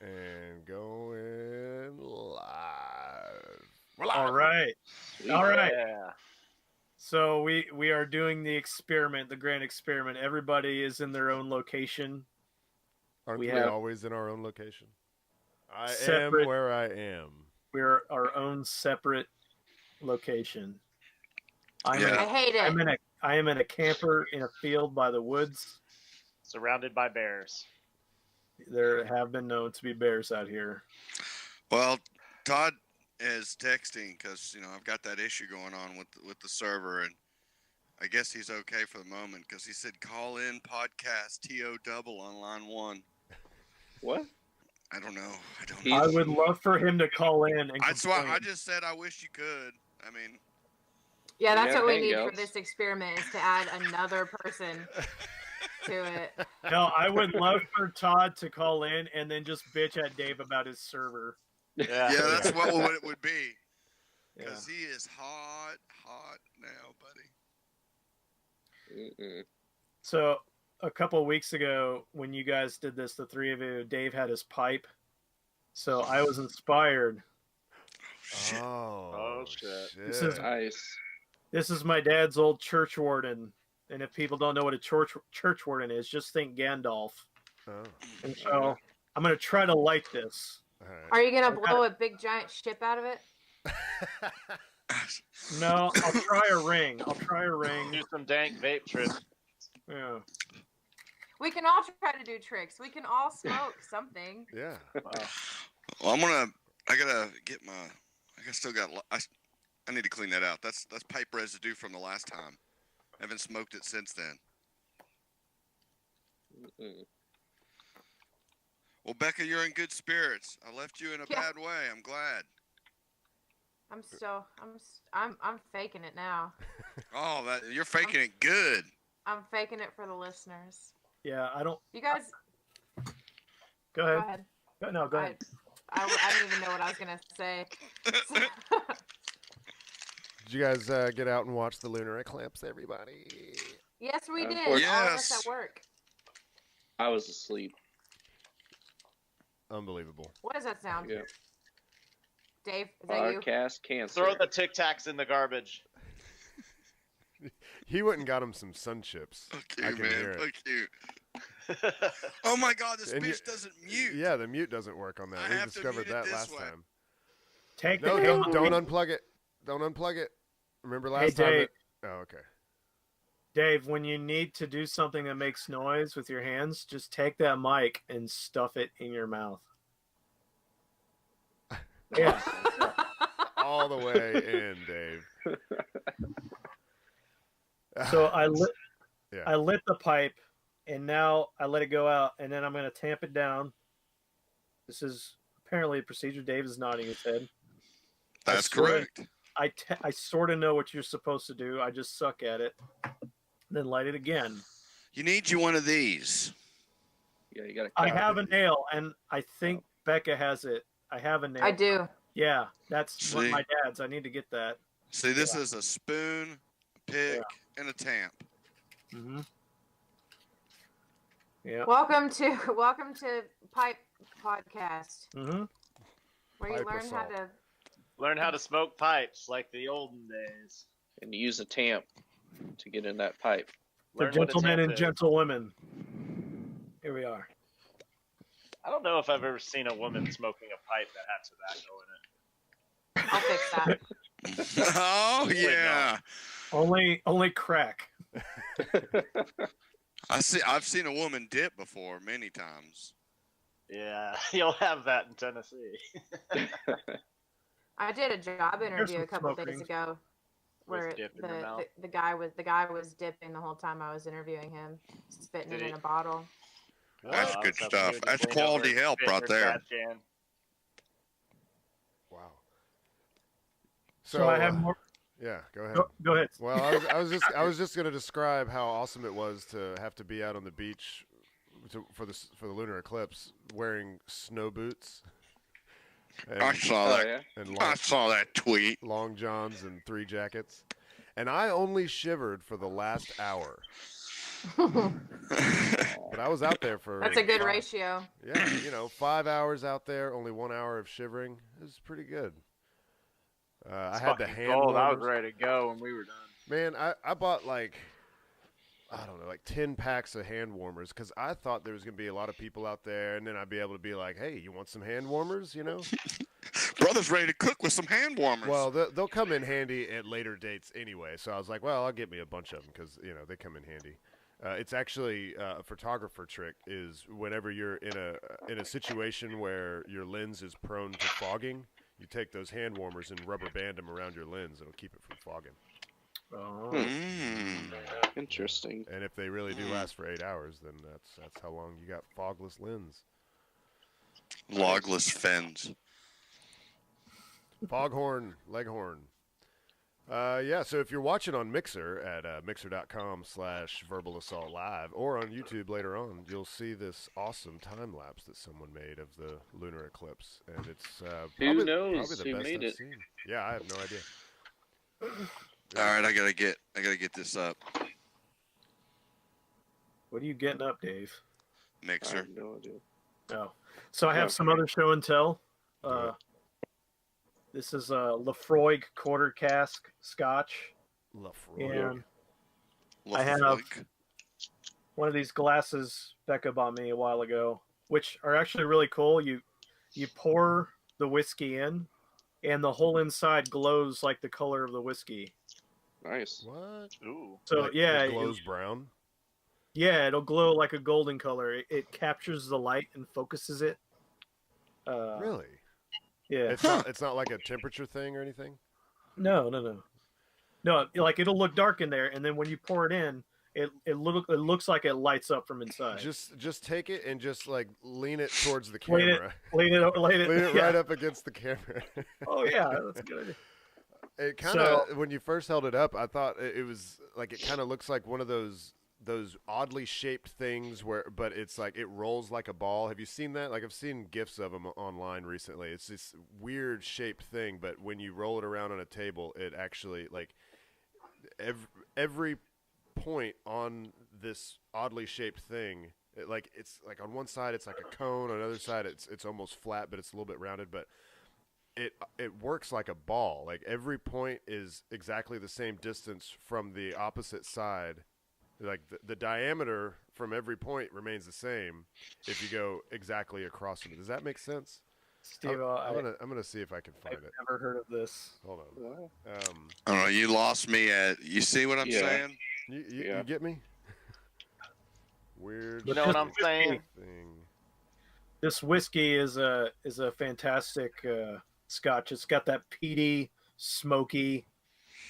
And going live. We're All live. right. All right. Yeah. So we are doing the experiment, the grand experiment. Everybody is in their own location. Aren't We we have always in our own location? I am separate- where I am. We're our own separate location. I hate it. I am in a camper in a field by the woods. Surrounded by bears. There have been known to be bears out here. Well, Todd is texting because I've got that issue going on with the server, and I guess he's okay for the moment because he said call in podcast TO double on line 1. What? I don't know. I would love for him to call in and That's why complain. I just said I wish you could. I mean, Yeah, that's Yeah, what we need Hangouts. for this experiment, is to add another person to it. No, I would love for Todd to call in and then just bitch at Dave about his server. Yeah. yeah, that's what it would be Yeah. because he is hot now, buddy. Mm-mm. So a couple of weeks ago, when you guys did this, the three of you, Dave had his pipe. So I was inspired. Shit. Oh, shit. This is- Nice. This is my dad's old church warden. And if people don't know what a church warden is, just think Gandalf. Oh, And so I'm going to try to light this. all right. Are you gonna blow a big giant ship out of it? No, I'll try a ring. Do some dank vape tricks. Yeah. We can all try to do tricks. We can all smoke something. Yeah. Well, I need to clean that out. That's pipe residue from the last time. I haven't smoked it since then. Mm-mm. Well, Bekah, you're in good spirits. I left you in a Yeah. bad way. I'm glad. I'm faking it now. Oh, you're faking it good. I'm faking it for the listeners. Yeah, I don't. You guys, Go go ahead. ahead. No, go ahead. I didn't even know what I was gonna say. Did you guys get out and watch the lunar eclipse, everybody? Yes, we did. course. All of us Yes. at work. I was asleep. Unbelievable. What does that sound? Yeah. Dave, is that you? Podcast cancer. Throw the Tic Tacs in the garbage. He went and got him some sun chips. Fuck I you, can hear man. it. Fuck you. Oh my God, this And bitch doesn't mute. Yeah, the mute doesn't work on that. I We have to discovered mute it that this last way. time. Take No, the don't unplug it. Don't unplug it. Remember last Hey, time? Dave. Oh, okay. Dave, when you need to do something that makes noise with your hands, just take that mic and stuff it in your mouth. Yeah. All the way in, Dave. So I lit Yeah. I lit the pipe, and now I let it go out, and then I'm going to tamp it down. This is apparently a procedure. Dave is nodding his head. That's I swear- correct. I sort of know what you're supposed to do. I just suck at it. Then light it again. You need one of these. Yeah, you gotta. I have a nail, and I think Bekah has it. I have a nail. I do. Yeah, that's what See? my dad's. I need to get that. See, this is a spoon, a pick, and a tamp. Mm-hmm. Yeah. Welcome to Pipe Podcast, Mm-hmm. where you Pipe learn how assault. to. Learn how to smoke pipes like the olden days. And use a tamp to get in that pipe. For Learn what a gentlemen tamp and is. gentlewomen. Here we are. I don't know if I've ever seen a woman smoking a pipe that had tobacco in it. I'll fix that. Oh yeah. Only crack. I've seen a woman dip before many times. Yeah, you'll have that in Tennessee. I did a job interview some a couple smoke days rings. ago, With where dip in your mouth. the guy was dipping the whole time I was interviewing him, spitting Did it he? in a bottle. That's Well, good something stuff. you That's just lean quality over and help spit in right your there. trash can. Wow. So I have more. Yeah, go ahead. Go ahead. Well, I was just going to describe how awesome it was to have to be out on the beach for the lunar eclipse wearing snow boots. And, I saw that. yeah. and I saw that tweet. long johns and 3 jackets. And I only shivered for the last hour. But I was out there for. That's a good ratio. Yeah, 5 hours out there, only 1 hour of shivering. It was pretty good. I had the Fucking hand cold. I was warmers. ready to go when we were done. Man, I bought like 10 packs of hand warmers because I thought there was going to be a lot of people out there, and then I'd be able to be like, hey, you want some hand warmers, Brother's ready to cook with some hand warmers. Well, they'll come in handy at later dates anyway, so I was like, well, I'll get me a bunch of them because, they come in handy. It's actually a photographer trick is whenever you're in a situation where your lens is prone to fogging, you take those hand warmers and rubber band them around your lens. It'll keep it from fogging. Oh. Interesting. And if they really do last for 8 hours, then that's how long you got fogless lens. Logless fins. Foghorn, Leghorn. So if you're watching on Mixer at mixer.com/verbalassaultlive or on YouTube later on, you'll see this awesome time lapse that someone made of the lunar eclipse, and it's Who probably knows the who best made I've it? seen. Yeah, I have no idea. All right, I gotta get this up. What are you getting up, Dave? I Mixer. have no idea. Oh, so I have some other show and tell. This is a Lafroig quarter cask Scotch, Lafroig. and I have one of these glasses Bekah bought me a while ago, which are actually really cool. You pour the whiskey in, and the whole inside glows like the color of the whiskey. Nice. What? Ooh. So Like, yeah, it glows brown. yeah, it'll glow like a golden color. It captures the light and focuses it. Really? Yeah. It's not like a temperature thing or anything. No. Like it'll look dark in there, and then when you pour it in, it looks like it lights up from inside. Just take it and just like lean it towards the Lean it- camera. lean it yeah. right up against the camera. Oh yeah, that's good. It kind of when you first held it up, I thought it was like it kind of looks like one of those oddly shaped things but it's like it rolls like a ball. Have you seen that? Like I've seen gifs of them online recently. It's this weird shaped thing, but when you roll it around on a table, it actually like every point on this oddly shaped thing, it's like on one side it's like a cone, on the other side it's almost flat, but it's a little bit rounded, but it works like a ball. Like every point is exactly the same distance from the opposite side. Like the diameter from every point remains the same if you go exactly across from it. Does that make sense? Steve, I'm gonna see if I can find I've it. never heard of this. Hold on. I don't know. You lost me at. You see what I'm Yeah. saying? You get me? Weird. You know what I'm shaped saying? Thing. This whiskey is a fantastic Scotch. It's got that peaty, smoky,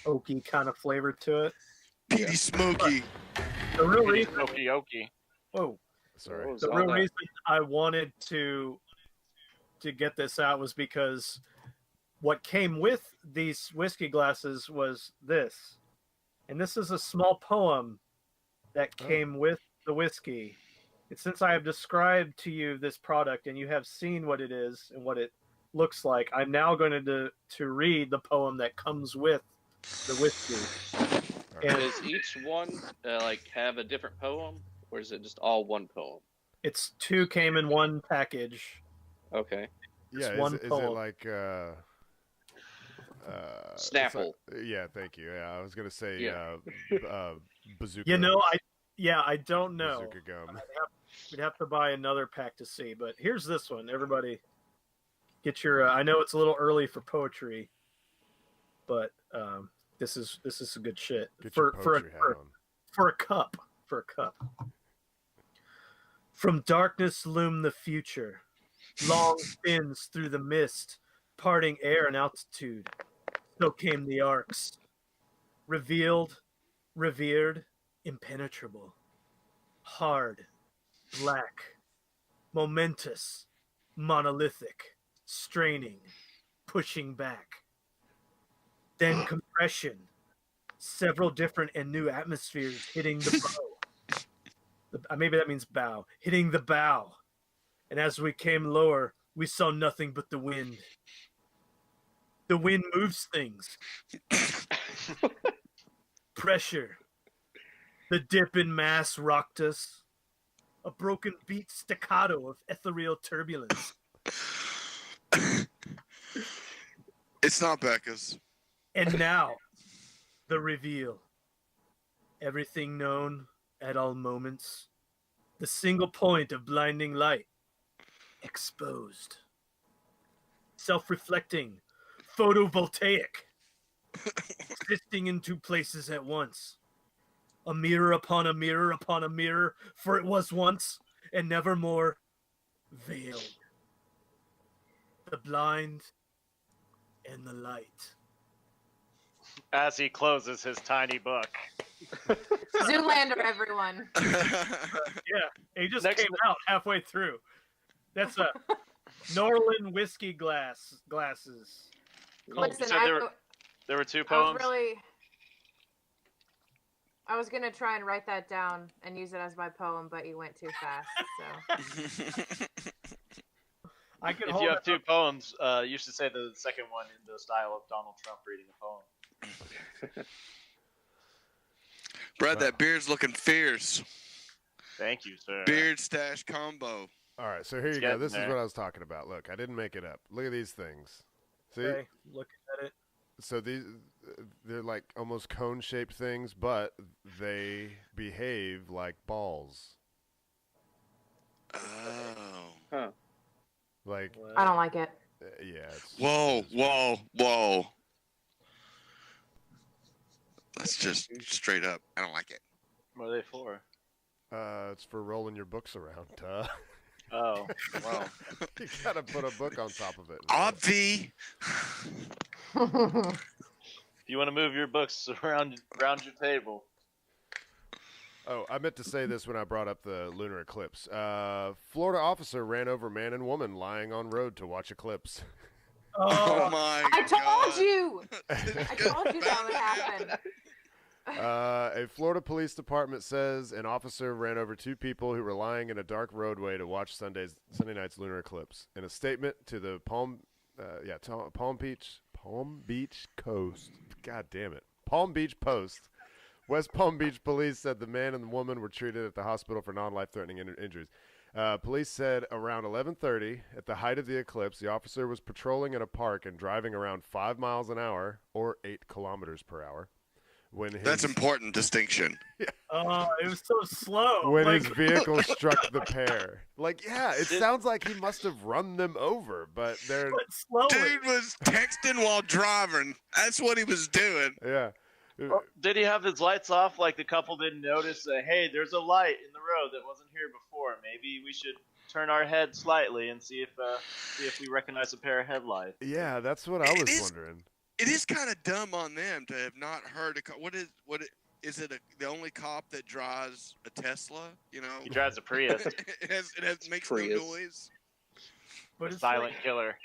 oaky kind of flavor to it. Petey Smoky. The real Pretty reason, smoky oaky. whoa, Sorry. What was the all real that? reason I wanted to get this out was because what came with these whiskey glasses was this, and this is a small poem that came with the whiskey. And since I have described to you this product and you have seen what it is and what it looks like, I'm now going to read the poem that comes with the whiskey. And And does each one like have a different poem, or is it just all one poem? it's two came in one package. Okay. Yeah, one is it poem. like it's Snapple. like- yeah, thank you. Yeah, I was gonna say Yeah. bazooka. You know, I don't know. Bazooka gum. We'd have to buy another pack to see. But here's this one. Everybody, get your. I know it's a little early for poetry, but this is some good shit Get for your for poetry hat a, on. for a cup. For a cup. From darkness loomed the future, long fins through the mist, parting air and altitude. So came the arcs, revealed, revered, impenetrable, hard, black, momentous, monolithic, straining, pushing back. Then compression, several different and new atmospheres hitting the bow. Maybe that means bow, hitting the bow. And as we came lower, we saw nothing but the wind. The wind moves things. Pressure. The dip in mass rocked us. A broken beat staccato of ethereal turbulence. It's not Bekah's. And now, the reveal. Everything known at all moments. The single point of blinding light. Exposed. Self-reflecting. Photovoltaic. Existing in two places at once. A mirror upon a mirror upon a mirror, for it was once, and nevermore, veiled. The blind and the light. As he closes his tiny book. Zoolander, everyone. Yeah, he just Next- came out halfway through. That's a Norland whiskey glasses. Listen, So there were two I was poems. I was gonna try and write that down and use it as my poem, but you went too fast. So I can If hold you have it two up. poems, you should say the second one in the style of Donald Trump reading a poem. Brad, that beard's looking fierce. Thank you, sir. Beard stash combo. All right, so here you go. getting This is there. what I was talking about. Look, I didn't make it up. Look at these things. See? Okay, looking at it. So they're like almost cone-shaped things, but they behave like balls. Oh. Like, I don't like it. yeah. It's, Whoa. That's just straight up. I don't like it. What are they for? it's for rolling your books around. Oh, well. You gotta put a book on top of it. Obvi. If you want to move your books around your table. Oh, I meant to say this when I brought up the lunar eclipse. Florida officer ran over man and woman lying on road to watch eclipse. Oh my I told God. you. I told you that would happen. A Florida police department says an officer ran over two people who were lying in a dark roadway to watch Sunday night's lunar eclipse. In a statement to the Palm Beach Coast. God damn it. Palm Beach Post. West Palm Beach police said the man and the woman were treated at the hospital for non-life-threatening injuries. Police said around 11:30, at the height of the eclipse, the officer was patrolling in a park and driving around 5 miles an hour, or 8 kilometers per hour. That's important distinction. Oh, it was so slow. When Like, his vehicle struck the pair. Like, yeah, it sounds like he must have run them over, but they're... but slowly. Dude was texting while driving. That's what he was doing. Yeah. Did he have his lights off like the couple didn't notice that, hey, there's a light in the road that wasn't here before. Maybe we should turn our head slightly and see if we recognize a pair of headlights. Yeah, that's what I was wondering. It is kind of dumb on them to have not heard is it the only cop that drives a Tesla? You know, He drives a Prius. it makes Prius. no noise. But it's Silent like, killer.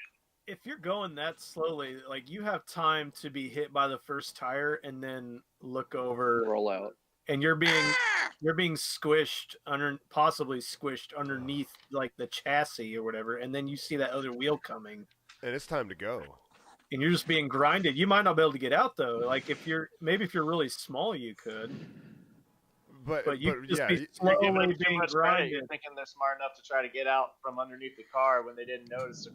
if you're going that slowly, like you have time to be hit by the first tire and then look over, Roll out. and you're being squished possibly squished underneath like the chassis or whatever, and then you see that other wheel coming, And it's time to go. and you're just being grinded. You might not be able to get out though. Like if you're really small, you could. But you could just yeah, be You're slowly giving them too being much credit. grinded. You're thinking they're smart enough to try to get out from underneath the car when they didn't notice the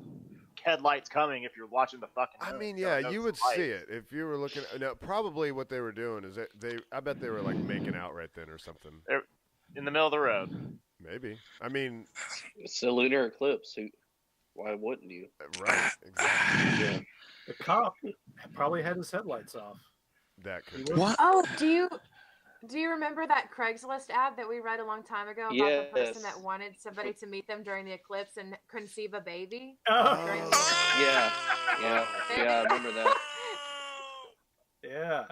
headlights coming. If you're watching the fucking I road, mean, you don't yeah, notice you the would light. see it if you were looking. No, probably what they were doing is I bet they were like making out right then or something. In the middle of the road. Maybe. I mean, It's a lunar eclipse. Why wouldn't you? right? Exactly. Yeah. The cop probably had his headlights off. That He could. was- What? Oh, do you remember that Craigslist ad that we read a long time ago about the person Yes. that wanted somebody to meet them during the eclipse and conceive a baby? Oh, During the Yeah. I remember that. yeah.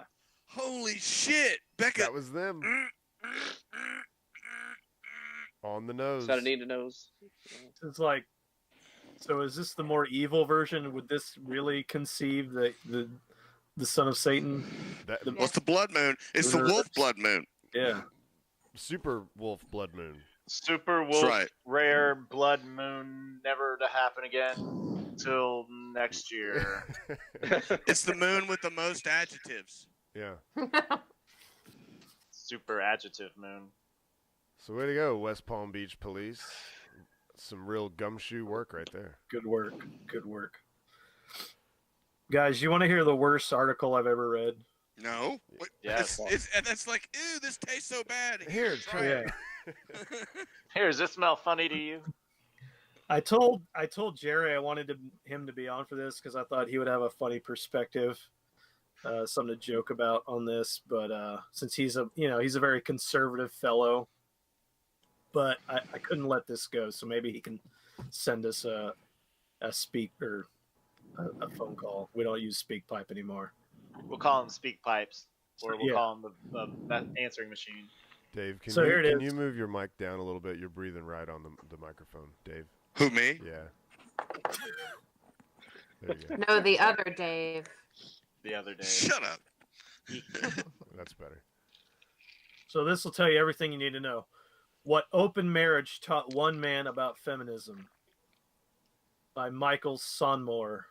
Holy shit, Bekah. That was them on the nose. It's got a need to knows. It's like, so is this the more evil version? Would this really conceive the son of Satan? That, What's the blood moon? It's the wolf blood moon. Yeah. super wolf blood moon. Super That's wolf, right. rare blood moon, never to happen again till next year. It's the moon with the most adjectives. Yeah. super adjective moon. So way to go, West Palm Beach police. Some real gumshoe work right there. Good work. Good work. Guys, you want to hear the worst article I've ever read? No. Yes. That's like, ew, this tastes so bad. Here, try try it. Here, does this smell funny to you? I told Jerry I wanted him to be on for this because I thought he would have a funny perspective, something to joke about on this. But since he's a very conservative fellow, but I couldn't let this go. So maybe he can send us a phone call. We don't use SpeakPipe anymore. We'll call them speak pipes, or we'll Yeah. call them the answering machine. Dave, can Here you move your mic down a little bit? You're breathing right on the microphone, Dave. Who, me? Yeah. There you go. No, the other Dave. The other day. Shut up. That's better. So this will tell you everything you need to know. What Open Marriage Taught One Man About Feminism by Michael Sonmore.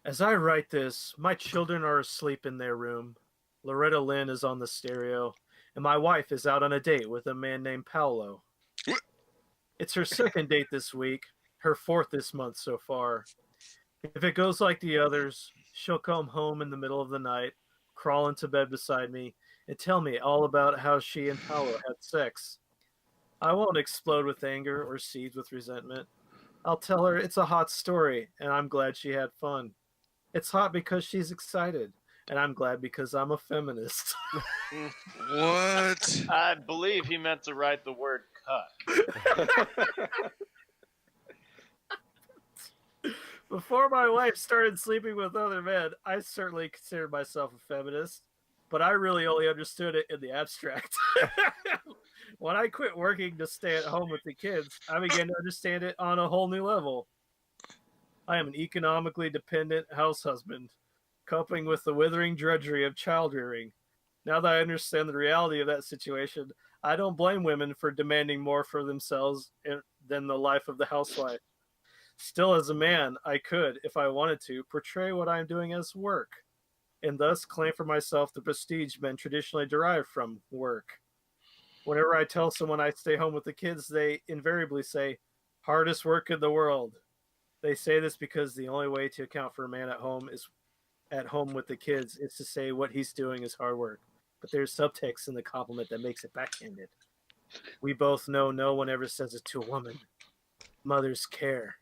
As I write this, my children are asleep in their room. Loretta Lynn is on the stereo, and my wife is out on a date with a man named Paolo. It's her second date this week, her fourth this month so far. If it goes like the others, she'll come home in the middle of the night, crawl into bed beside me, and tell me all about how she and Paolo had sex. I won't explode with anger or seethe with resentment. I'll tell her it's a hot story, and I'm glad she had fun. It's hot because she's excited, and I'm glad because I'm a feminist. What? I believe he meant to write the word cut. Before my wife started sleeping with other men, I certainly considered myself a feminist, but I really only understood it in the abstract. When I quit working to stay at home with the kids, I began to understand it on a whole new level. I am an economically dependent house husband, coping with the withering drudgery of child rearing. Now that I understand the reality of that situation, I don't blame women for demanding more for themselves than the life of the housewife. Still, as a man, I could, if I wanted to, portray what I'm doing as work, and thus claim for myself the prestige men traditionally derive from work. Whenever I tell someone I stay home with the kids, they invariably say, hardest work in the world. They say this because the only way to account for a man at home with the kids is to say what he's doing is hard work. But there's subtext in the compliment that makes it backhanded. We both know no one ever says it to a woman. Mothers care.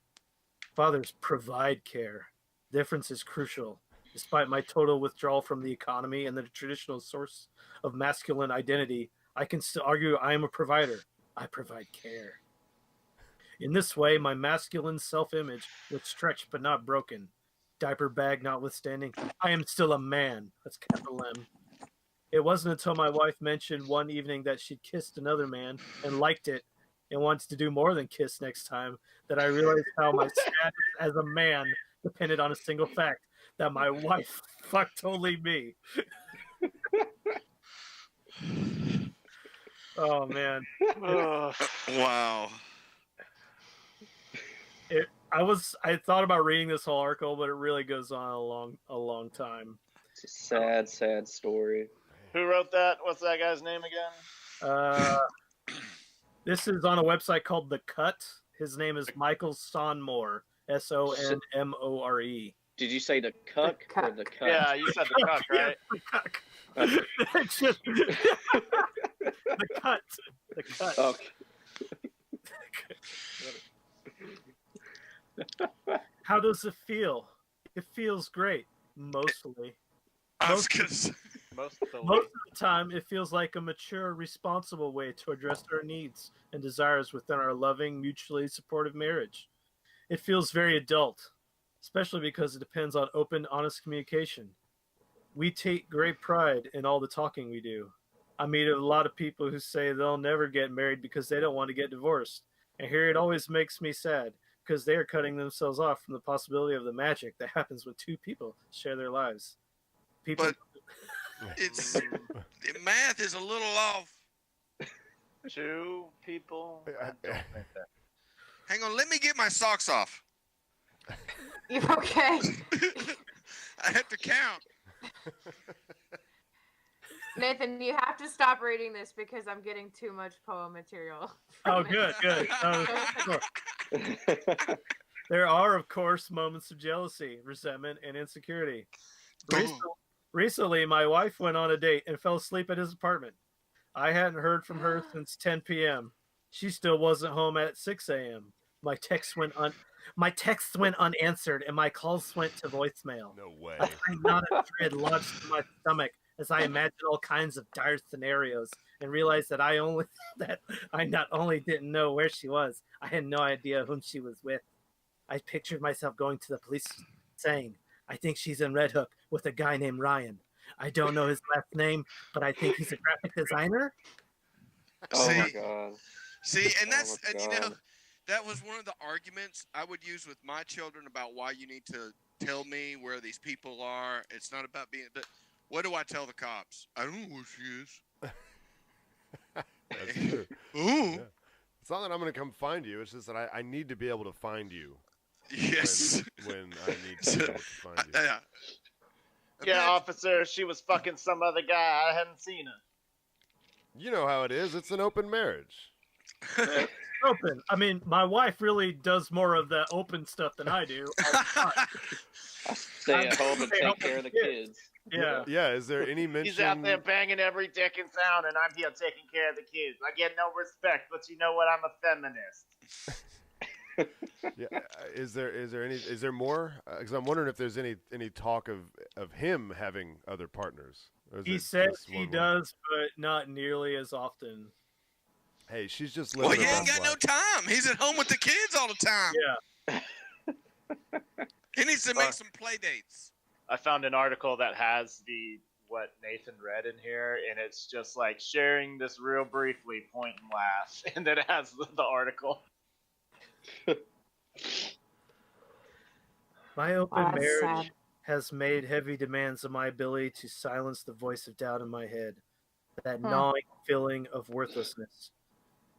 Fathers provide care. Difference is crucial. Despite my total withdrawal from the economy and the traditional source of masculine identity, I can still argue I am a provider. I provide care. In this way, my masculine self-image was stretched but not broken. Diaper bag notwithstanding, I am still a man. That's capital M. It wasn't until my wife mentioned one evening that she'd kissed another man and liked it and wants to do more than kiss next time that I realized how my status as a man depended on a single fact, that my wife fucked only me. Oh, man. Wow. I thought about reading this whole article, but it really goes on a long time. It's a sad, sad story. Who wrote that? What's that guy's name again? This is on a website called The Cut. His name is Michael Sonmore, Sonmore. Did you say the cuck or the cut? Yeah, you said the cuck, right? The Cut. The Cut. Okay. How does it feel? It feels great, mostly. Most Most of the time, it feels like a mature, responsible way to address our needs and desires within our loving, mutually supportive marriage. It feels very adult, especially because it depends on open, honest communication. We take great pride in all the talking we do. I meet a lot of people who say they'll never get married because they don't want to get divorced. And here it always makes me sad because they are cutting themselves off from the possibility of the magic that happens when two people share their lives. But it's math is a little off. Two people. Hang on, let me get my socks off. You okay? I have to count. Nathan, you have to stop reading this because I'm getting too much poem material. Oh, from it. good. Sure. There are, of course, moments of jealousy, resentment, and insecurity. Recently, my wife went on a date and fell asleep at his apartment. I hadn't heard from her since 10 p.m. She still wasn't home at 6 a.m. My texts went unanswered, and my calls went to voicemail. No way. A tiny knot of dread lodged in my stomach as I imagined all kinds of dire scenarios and realized that I not only didn't know where she was, I had no idea whom she was with. I pictured myself going to the police saying, I think she's in Red Hook with a guy named Ryan. I don't know his last name, but I think he's a graphic designer. Oh See? my god. See, and that's Oh my and you know God. that was one of the arguments I would use with my children about why you need to tell me where these people are. It's not about being. But what do I tell the cops? I don't know where she is. That's true. Ooh. Yeah. It's not that I'm going to come find you. It's just that I need to be able to find you. Yes. When I need to be able to find you. Yeah. Yeah, officer, she was fucking some other guy. I hadn't seen her. You know how it is. It's an open marriage. Open. I mean, my wife really does more of the open stuff than I do. Stay at home and take care of the kids. Yeah. Yeah. Is there any mention? He's out there banging every dick in town, and I'm here taking care of the kids. I get no respect, but you know what? I'm a feminist. Yeah. Is there more? Because I'm wondering if there's any talk of him having other partners. Or is He it says just he one woman? does, but not nearly as often. Hey, she's just Well, living he her ain't best got no life. time. He's at home with the kids all the time. Yeah. He needs to make some play dates. I found an article that has what Nathan read in here, and it's just like sharing this real briefly, point and laugh, and then it has the article. My open Wow, that's marriage sad. has made heavy demands on my ability to silence the voice of doubt in my head, that Hmm. gnawing feeling of worthlessness.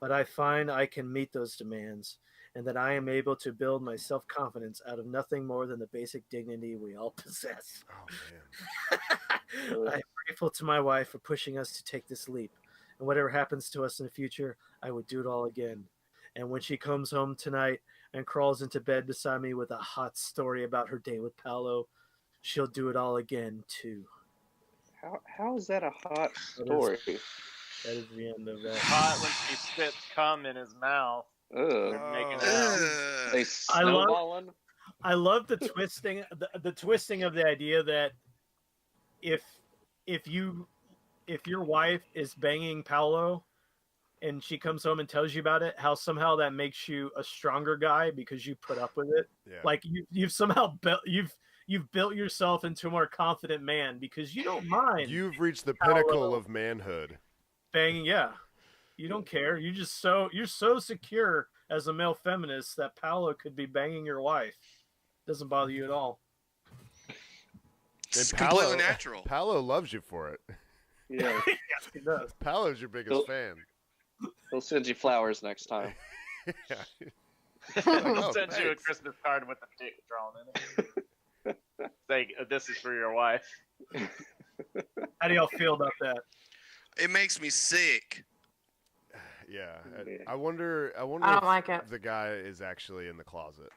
But I find I can meet those demands, and that I am able to build my self-confidence out of nothing more than the basic dignity we all possess. Oh man. I am grateful to my wife for pushing us to take this leap, and whatever happens to us in the future, I would do it all again. And when she comes home tonight and crawls into bed beside me with a hot story about her day with Paolo, she'll do it all again too. How is that a hot story? That is the end of that. Hot when she spits cum in his mouth. Ugh. Making Oh. out. They I love- snowballing? I love the twisting, the twisting of the idea that if your wife is banging Paolo and she comes home and tells you about it, how somehow that makes you a stronger guy because you put up with it. Yeah. Like you've somehow built you've built yourself into a more confident man because you don't mind You've reached the Paolo. pinnacle of manhood. banging. Yeah, you don't care. You're so secure as a male feminist that Paolo could be banging your wife. Doesn't bother you at all. It's And completely natural. Paolo loves you for it. Yeah. Yes, he does. Paolo's your biggest Cool. fan. He'll send you flowers next time. Yeah. I'll Oh, send you a thanks. Christmas card with a dick drawn in it. Say, this is for your wife. How do y'all feel about that? It makes me sick. Yeah. Yeah. I wonder I don't if like it. the guy is actually in the closet.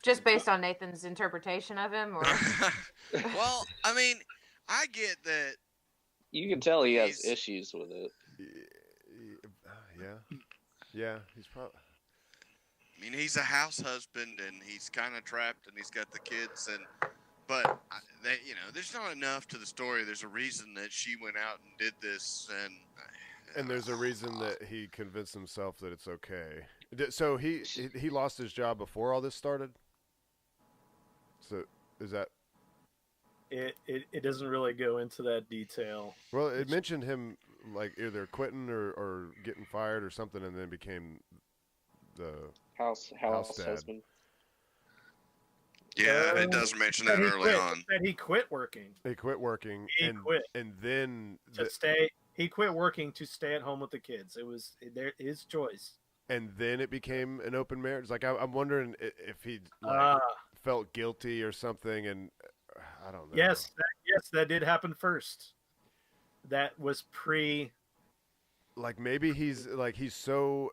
Just based on Nathan's interpretation of him, or Well, I mean, I get that. You can tell he has He's- issues with it. Yeah. Yeah. He's probably. I mean, he's a house husband and he's kind of trapped and he's got the kids but there's not enough to the story. There's a reason that she went out and did this, And there's a reason that he convinced himself that it's okay. So he lost his job before all this started. So is that? It doesn't really go into that detail. Well, it mentioned him like either quitting or getting fired or something, and then became the House dad. husband. Yeah, it does mention that early on. That he quit working he quit working He and quit. and then to stay. He quit working to stay at home with the kids. It was his choice. and then it became an open marriage. Like I'm wondering if he like, felt guilty or something, and I don't know. Yes, that did happen first. That was pre. Like maybe he's so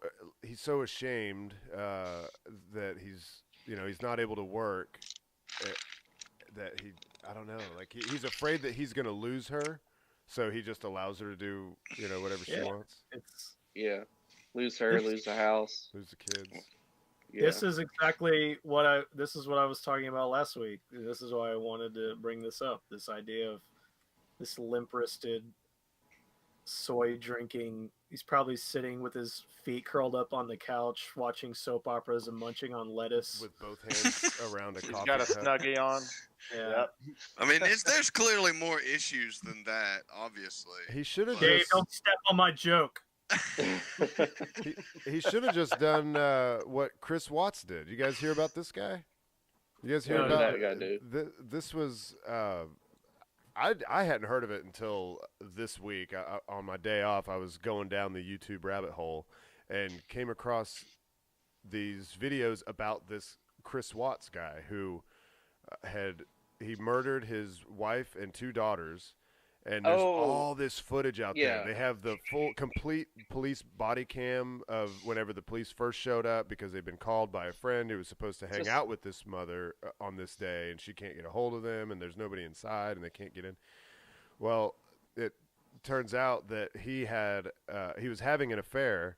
ashamed that he's not able to work that I don't know, like he's afraid that he's gonna lose her, so he just allows her to do whatever she wants. It's lose her, lose the house, Lose the kids. Yeah. This is exactly what I was talking about last week. This is why I wanted to bring this up. This idea of this limp-wristed, soy-drinking. He's probably sitting with his feet curled up on the couch, watching soap operas and munching on lettuce. With both hands around a coffee He's got a cup. Snuggie on. Yeah. Yep. I mean, there's clearly more issues than that, obviously. He should have Dave, just don't step on my joke. he should have just done what Chris Watts did. You guys hear about this guy? You guys hear What did about that guy do? This was I hadn't heard of it until this week. On my day off, I was going down the YouTube rabbit hole and came across these videos about this Chris Watts guy who he murdered his wife and 2 daughters. And there's all this footage out there. They have the complete police body cam of whenever the police first showed up because they've been called by a friend who was supposed to hang out with this mother on this day, and she can't get a hold of them, and there's nobody inside, and they can't get in. Well, it turns out that he was having an affair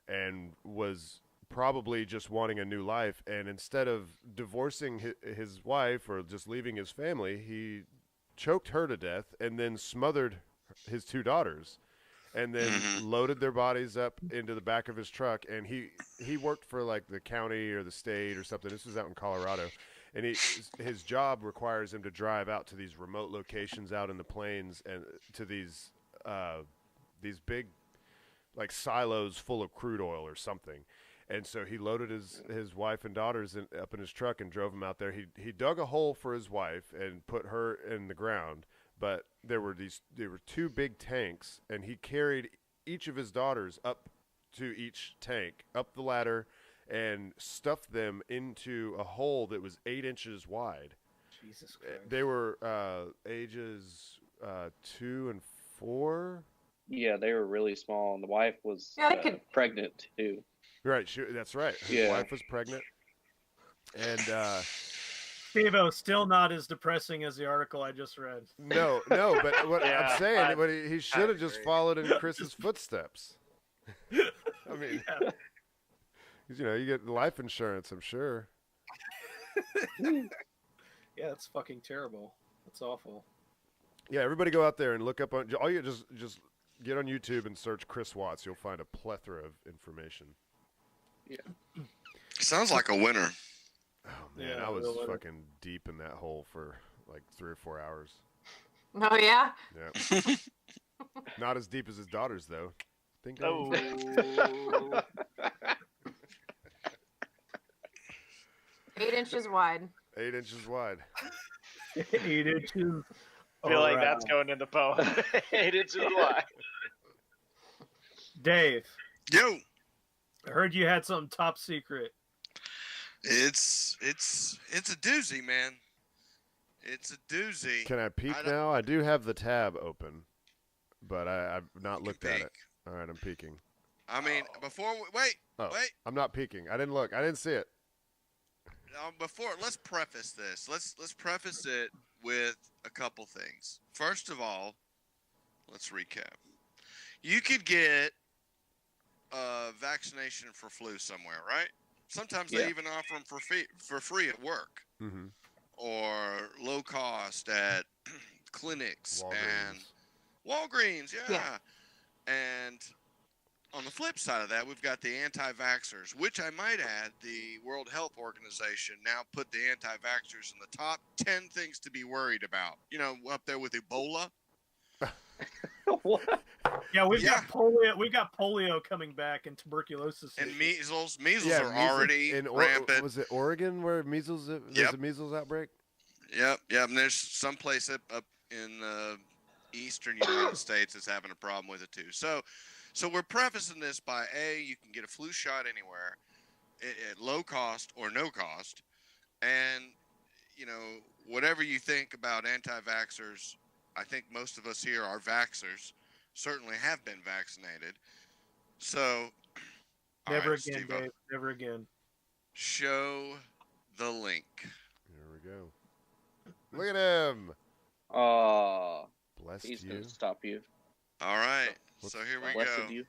and was probably just wanting a new life, and instead of divorcing his wife or just leaving his family, he choked her to death and then smothered his 2 daughters and then loaded their bodies up into the back of his truck. And he worked for like the county or the state or something. This was out in Colorado. And his job requires him to drive out to these remote locations out in the plains and to these big like silos full of crude oil or something. And so he loaded his wife and daughters up in his truck and drove them out there. He dug a hole for his wife and put her in the ground. But there were 2 big tanks, and he carried each of his daughters up to each tank, up the ladder, and stuffed them into a hole that was 8 inches wide. Jesus Christ. They were ages 2 and 4. Yeah, they were really small, and the wife was pregnant too. Right, that's right. His wife was pregnant, and Steve-O, still not as depressing as the article I just read. No, but what I'm saying, he should have just followed in Chris's footsteps. I mean, you get life insurance, I'm sure. Yeah, that's fucking terrible. That's awful. Yeah, everybody go out there and look up all you just get on YouTube and search Chris Watts. You'll find a plethora of information. Yeah. Sounds like a winner. Oh man, I was fucking deep in that hole for like 3 or 4 hours. Oh yeah. Yeah. Not as deep as his daughters though. Think. Oh. 8 inches wide. 8 inches wide. 8 inches. I feel like that's going in the poem. 8 inches wide. Dave. Yo. I heard you had something top secret. It's a doozy, man. It's a doozy. Can I peek now? I do have the tab open, but I've not looked at it. All right, I'm peeking. I mean, wait. I'm not peeking. I didn't look. I didn't see it. Let's preface this. Let's preface it with a couple things. First of all, let's recap. You could get a vaccination for flu somewhere, right? Sometimes they even offer them for free at work, or low cost at clinics and Walgreens. Yeah. And on the flip side of that, we've got the anti-vaxxers, which I might add, the World Health Organization now put the anti-vaxxers in the top 10 things to be worried about. Up there with Ebola. What? Yeah, we've got polio. We've got polio coming back and tuberculosis and measles. Are measles already rampant. Was it Oregon where measles? There's a measles outbreak. Yep. And there's some place up in the eastern United States that's having a problem with it too. So we're prefacing this by you can get a flu shot anywhere at low cost or no cost, and whatever you think about anti-vaxxers, I think most of us here are vaxxers, certainly have been vaccinated. So, all Never right, again, Steve-O, Dave. Never again. show the link. Here we go. Look at him. Blessed He's you. gonna stop you. All right, so here we Blessed go. you.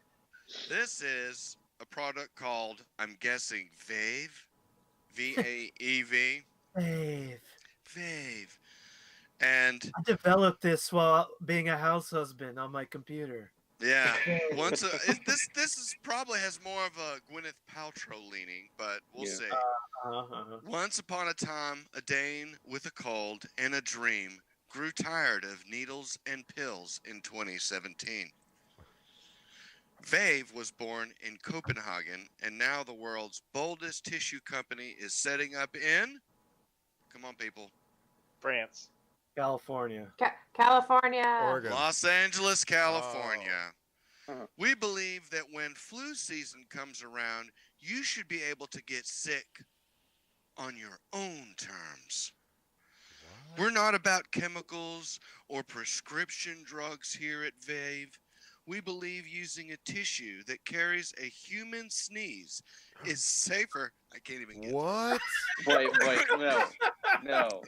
This is a product called, I'm guessing, Vaev. V-A-E-V. Dave. Vaev. And I developed this while being a house husband on my computer. yeah, this is probably has more of a Gwyneth Paltrow leaning, but we'll Yeah. see. Uh-huh. Once upon a time, a Dane with a cold and a dream grew tired of needles and pills in 2017. Vaev was born in Copenhagen, and now the world's boldest tissue company is setting up in, come on people, France. California. California. Oregon. Los Angeles, California. Oh. We believe that when flu season comes around, you should be able to get sick on your own terms. We're not about chemicals or prescription drugs here at Vaev. We believe using a tissue that carries a human sneeze is safer. I can't even get What? Wait, no.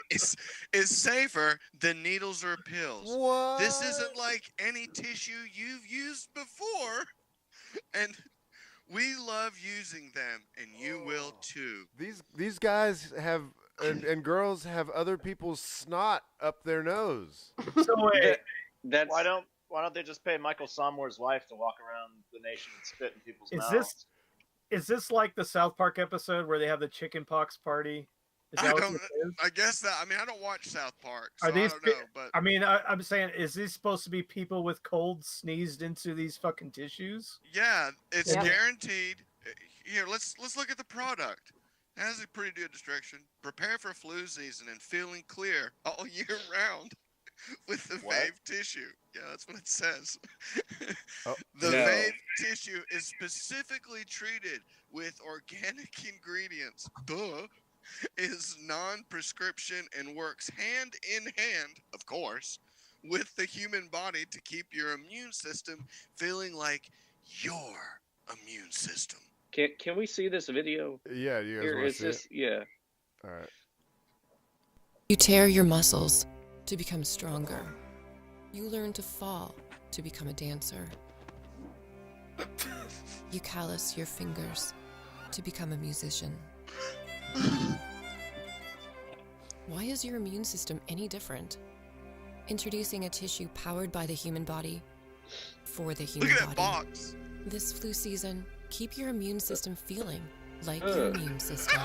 is safer than needles or pills. What? This isn't like any tissue you've used before, and we love using them, and you will too. These guys have and girls have other people's snot up their nose. So wait, That's Why don't they just pay Michael Sommore's wife to walk around the nation and spit in people's Is mouths? is this like the South Park episode where they have the chicken pox party? Is I that what don't. this is? I guess that. I mean, I don't watch South Park, so Are I these don't know. But I mean, I'm saying, is this supposed to be people with colds sneezed into these fucking tissues? yeah, it's Yeah. guaranteed. Here, let's look at the product. It has a pretty good description. Prepare for flu season and feeling clear all year round with the What? Vaev tissue. Yeah, that's what it says. Oh, The no. Vaev tissue is specifically treated with organic ingredients. Duh. Is non-prescription and works hand in hand, of course, with the human body to keep your immune system feeling like your immune system. Can we see this video? Yeah, you guys Here want to is see this. it? Yeah. All right. You tear your muscles to become stronger. You learn to fall to become a dancer. You callous your fingers to become a musician. Why is your immune system any different? Introducing a tissue powered by the human body for the human Look at that body. box. This flu season, keep your immune system feeling like your immune system.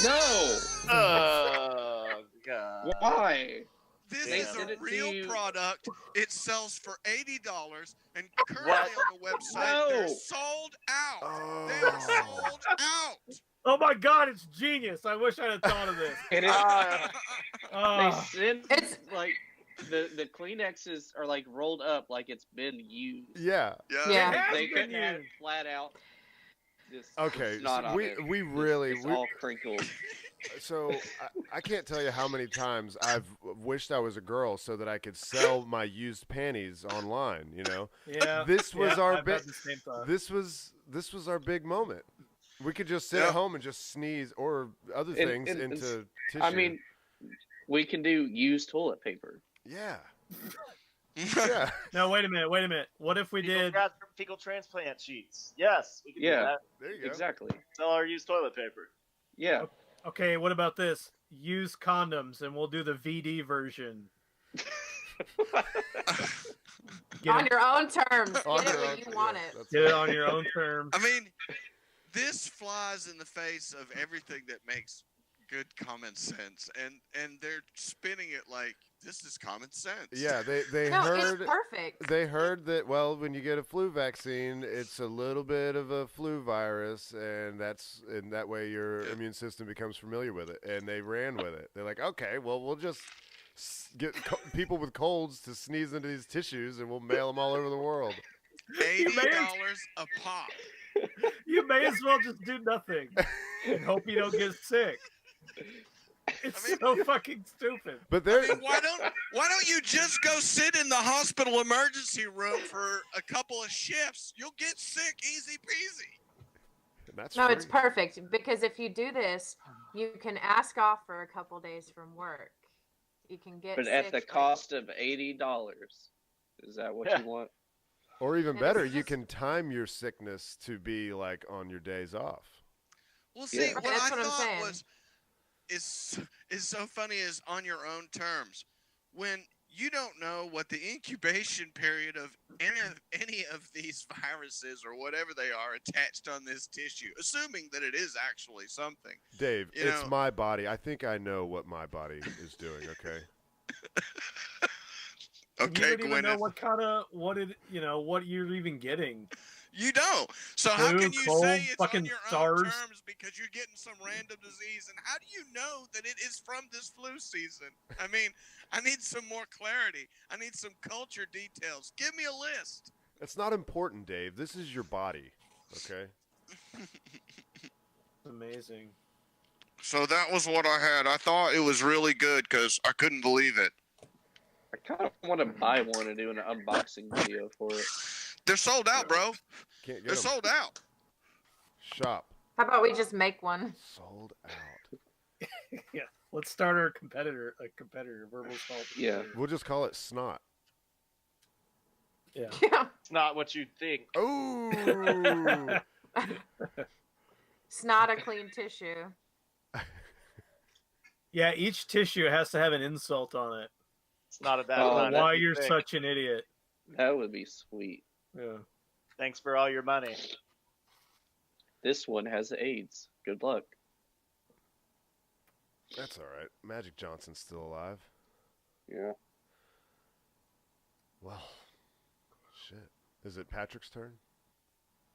No. Oh God. Why? This Damn. is Send a it to real you. product. It sells for $80, and currently What? on the website they're No. sold out. Oh. They are sold out. Oh my god, it's genius! I wish I had thought of this. It is. Ah. They Oh, send It's- like the Kleenexes are like rolled up like it's been used. Yeah. Yeah. Yeah. it has They been couldn't have used. flat out. Just Okay. snot So on we it. we Just- really it's we, all crinkled. so I can't tell you how many times I've wished I was a girl so that I could sell my used panties online. You know, yeah. this was yeah, our I've big. had the same thought. This was our big moment. We could just sit Yeah. at home and just sneeze or other And- things and- into tissue. I mean, we can do used toilet paper. yeah, yeah. No, wait a minute. What if we did? Fecal transplant sheets. Yes, we can Yeah. do that. There you go. Exactly. Sell our used toilet paper. Yeah. Okay, what about this? Use condoms, and we'll do the VD version. Get On it, your own terms. On Get it your when own- you yeah, want it. that's get it on your own terms. I mean, this flies in the face of everything that makes good common sense, and they're spinning it like this is common sense. Yeah, they No, heard it's perfect. they heard that well, when you get a flu vaccine, it's a little bit of a flu virus, and that way your immune system becomes familiar with it, and they ran with it. They're like, okay, well, we'll just get people with colds to sneeze into these tissues, and we'll mail them all over the world. $80 a pop. You may as well just do nothing and hope you don't get sick. It's I mean- so fucking stupid. But I there, mean, why don't you just go sit in the hospital emergency room for a couple of shifts? You'll get sick, easy peasy. that's No, free. it's perfect because if you do this, you can ask off for a couple days from work. You can get But sick. at the cost of $80. Is that what you want? Or even And better, it's you just- can time your sickness to be like on your days off. Well, see, Yeah. what That's I what I'm thought saying. was is so funny is on your own terms. When you don't know what the incubation period of any of these viruses or whatever they are attached on this tissue, assuming that it is actually something. Dave, You it's know- my body. I think I know what my body is doing. Okay. Okay, You don't even know Gwyneth. what you're even getting. You don't. So how Flu, can you cold, say it's on fucking your SARS. own terms because you're getting some random disease? And how do you know that it is from this flu season? I mean, I need some more clarity. I need some culture details. Give me a list. It's not important, Dave. This is your body. Okay. Amazing. So that was what I had. I thought it was really good because I couldn't believe it. I kind of want to buy one and do an unboxing video for it. They're sold out, bro. Can't get They're 'em. sold out. Shop. How about we just make one? Sold out. Yeah. Let's start our competitor. Verbal assault. Yeah. We'll just call it snot. Yeah. Yeah. It's not what you think. Oh. Snot a clean tissue. Yeah. Each tissue has to have an insult on it. It's not a bad Oh, kind. Why What you you're think. such an idiot. That would be sweet. Yeah. Thanks for all your money. This one has AIDS. Good luck. That's all right. Magic Johnson's still alive. Yeah. Well, shit. Is it Patrick's turn?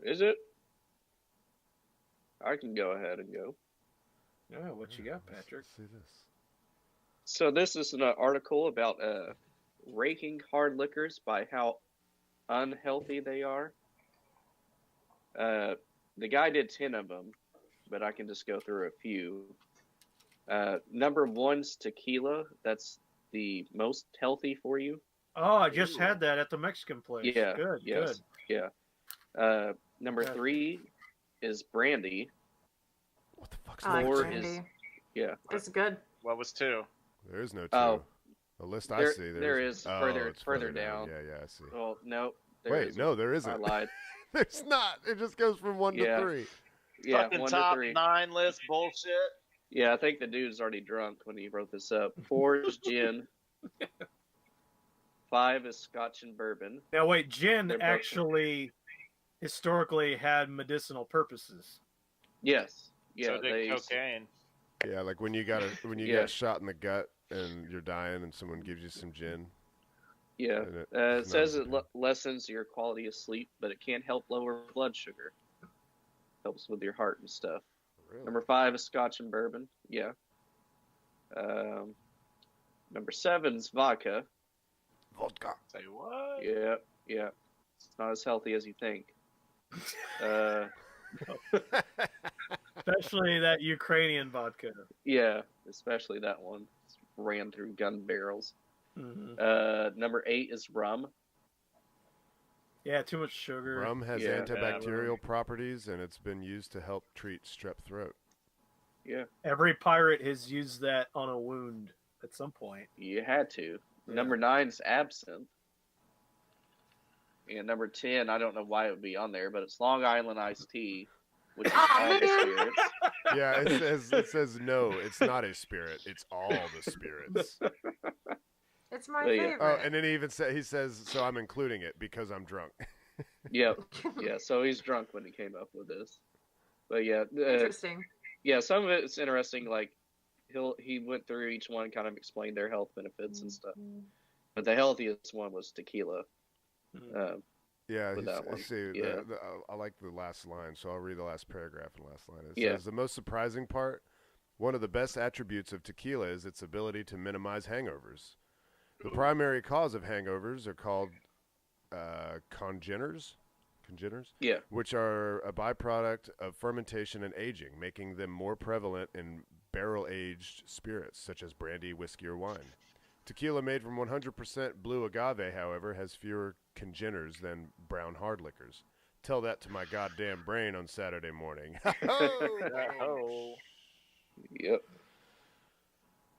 Is it? I can go ahead and go. Yeah. What you got, Let's- Patrick? Let's see this. So this is an article about ranking hard liquors by how unhealthy they are. The guy did 10 of them, but I can just go through a few. Number one's tequila. That's the most healthy for you. Oh, I just had that at the Mexican place. Yeah. Good. Yes. Good. Yeah. Number Yeah. 3 is brandy. What the fuck's I like Four next? is- brandy. Yeah. It's good. What was 2? There is no two. Oh. The list I There- see. there is oh, further- it's further down. Yeah, I see. Well, no. there Wait, isn't. no, there I isn't. lied. There's not. It just goes from 1 Yeah. to 3. Yeah, Fucking 1 top to 3. 9 list bullshit. Yeah, I think the dude's already drunk when he wrote this up. 4 is gin. 5 is scotch and bourbon. Now wait, gin They're both- actually historically had medicinal purposes. Yes. Yeah, So did they cocaine. Yeah, like when you got Yeah. get shot in the gut and you're dying and someone gives you some gin. yeah. And It it's says not- it lessens your quality of sleep, but it can't help lower blood sugar. Helps with your heart and stuff. Really? Number 5 is scotch and bourbon. Yeah. Number 7 is vodka. Vodka. Say what? Yeah, yeah. It's not as healthy as you think. Uh, Especially that Ukrainian vodka. yeah, especially that one. It's ran through gun barrels. Mhm. Number 8 is rum. Yeah, too much sugar. Rum has Yeah. antibacterial properties and it's been used to help treat strep throat. Yeah, Every pirate has used that on a wound at some point. you had to. Yeah. Number 9 is absinthe. And number 10, I don't know why it would be on there, but it's Long Island iced tea, which is all the Man. spirits. Yeah, it says no, it's not a spirit. It's all the spirits. It's my But yeah. favorite. Oh, and then he says, so I'm including it because I'm drunk. Yep. Yeah, so he's drunk when he came up with this. But yeah, Interesting. yeah, some of it's interesting. Like he went through each one, kind of explained their health benefits and stuff. But the healthiest one was tequila. Mhm. Yeah, With that one. see, Yeah. I like the last line, so I'll read the last paragraph and last line. It Yeah. says, the most surprising part, one of the best attributes of tequila is its ability to minimize hangovers. The primary cause of hangovers are called congeners, Yeah. which are a byproduct of fermentation and aging, making them more prevalent in barrel-aged spirits, such as brandy, whiskey, or wine. Tequila made from 100% blue agave, however, has fewer congeners than brown hard liquors. Tell that to my goddamn brain on Saturday morning. Oh. Yep.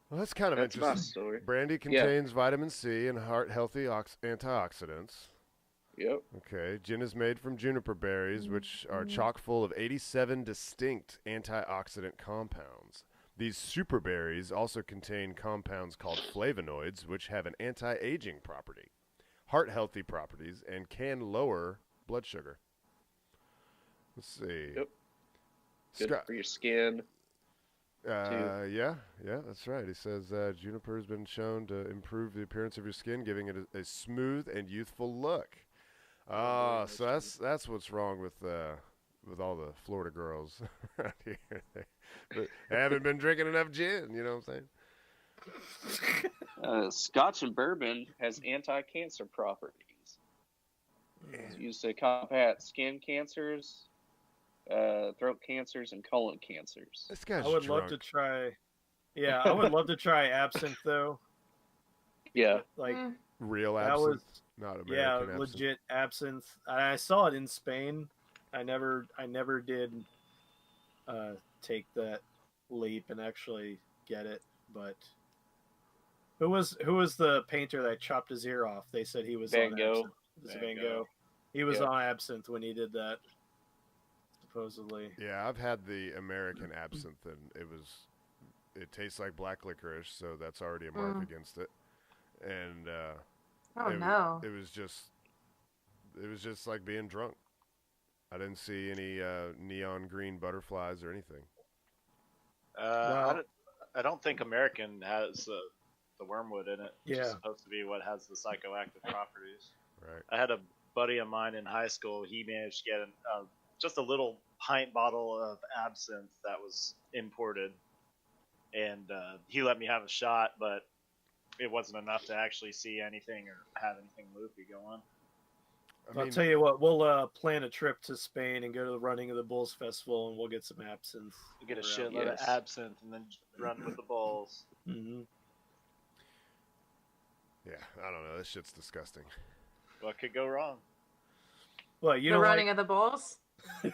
Well, that's kind of That's my interesting. story. Brandy contains vitamin C and heart-healthy antioxidants. Yep. Okay. Gin is made from juniper berries, which are chock full of 87 distinct antioxidant compounds. These super berries also contain compounds called flavonoids, which have an anti-aging property, heart-healthy properties, and can lower blood sugar. Let's see. Yep. Good for your skin. Yeah, that's right. He says juniper has been shown to improve the appearance of your skin, giving it a smooth and youthful look. So that's what's wrong with all the Florida girls around here. They haven't been drinking enough gin. You know what I'm saying? Scotch and bourbon has anti-cancer properties. It's used to combat skin cancers, throat cancers, and colon cancers. This guy's I would drunk. love to try. Yeah, I would love to try absinthe though. Yeah. Like Real that absinthe, was not American yeah, absinthe. legit absinthe. I saw it in Spain. I never did take that leap and actually get it. But who was the painter that chopped his ear off? They said he was Van on Gogh. absinthe. It was Van Gogh. He was Yeah. on absinthe when he did that. Supposedly. Yeah, I've had the American absinthe, and it tastes like black licorice, so that's already a mark against it. And it was just like being drunk. I didn't see any neon green butterflies or anything. I don't think American has the wormwood in it, which is supposed to be what has the psychoactive properties. Right. I had a buddy of mine in high school. He managed to get just a little pint bottle of absinthe that was imported, and he let me have a shot, but it wasn't enough to actually see anything or have anything loopy going. I'll tell you what, we'll plan a trip to Spain and go to the Running of the Bulls Festival, and we'll get some absinthe. You get a shitload of absinthe and then run with the bulls. Mm-hmm. Yeah, I don't know. This shit's disgusting. What could go wrong? Well, you the know, Running of the Bulls. Yeah,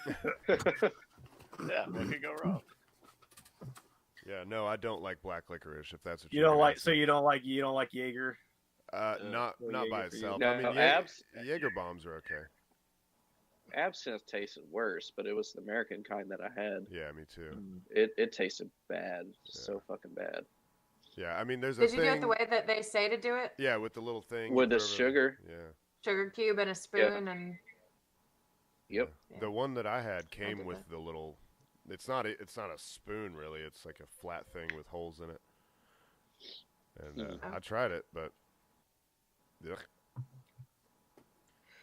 what could go wrong? Yeah, no, I don't like black licorice. If that's what you you're don't like. asking. So you don't like Jaeger. Not by Jaeger for itself. you. I mean, No, Jaeger bombs are okay. Absinthe tasted worse, but it was the American kind that I had. Yeah, me too. It tasted bad, so fucking bad. Yeah, I mean, there's a Did thing. you do it the way that they say to do it? Yeah, with the little thing. With you the throw over sugar. Yeah. Sugar cube and a spoon and. Yep. Yeah. The one that I had came did with that. the little. It's not a spoon really. It's like a flat thing with holes in it. And I tried it, but. Ugh.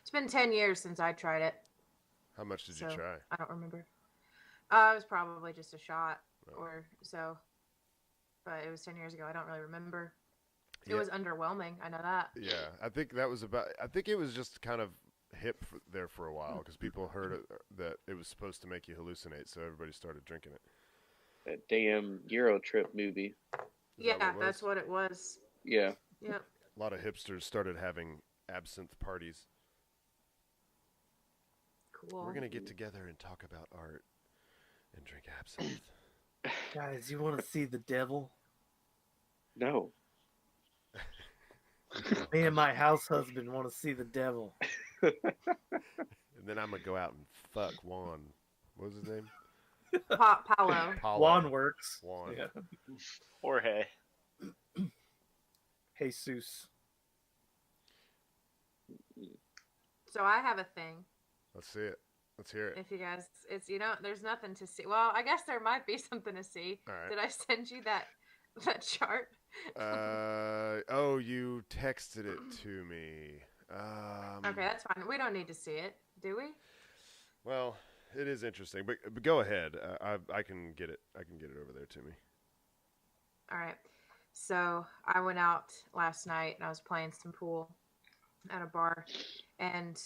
It's been 10 years since I tried it. How much did you So, try? I don't remember. It was probably just a shot or so. But it was 10 years ago. I don't really remember. It was underwhelming. I know that. Yeah, I think that was about. I think it was just kind of hip there for a while because people heard that it was supposed to make you hallucinate, so everybody started drinking it. That damn Euro Trip movie. Yeah, that's what it was. Yeah. Yep. A lot of hipsters started having absinthe parties. Cool. We're gonna get together and talk about art and drink absinthe. Guys, you want to see the devil? No. Me and my house husband want to see the devil. And then I'm gonna go out and fuck Juan. What was his name? Paolo. Juan works. Juan. Yeah. Jorge. Jesus. So I have a thing. Let's see it. Let's hear it. If you guys, there's nothing to see. Well, I guess there might be something to see. All right. Did I send you that chart? Oh, you texted it to me. Okay, that's fine. We don't need to see it, do we? Well, it is interesting, but go ahead. I can get it. I can get it over there to me. All right. So I went out last night and I was playing some pool at a bar and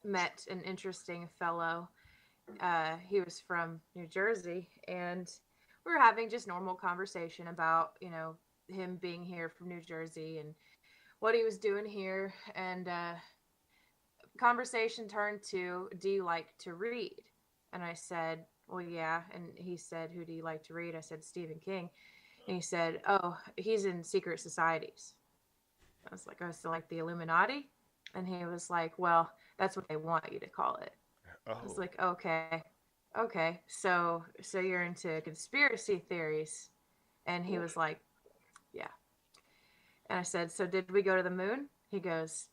met an interesting fellow. He was from New Jersey and we were having just normal conversation about, you know, him being here from New Jersey and what he was doing here. And conversation turned to, do you like to read? And I said, well, yeah. And he said, who do you like to read? I said, Stephen King. And he said, oh, he's in secret societies. I was like, oh, so like the Illuminati? And he was like, well, that's what they want you to call it. Oh. I was like, okay. So you're into conspiracy theories? And he was like, yeah. And I said, so did we go to the moon? He goes,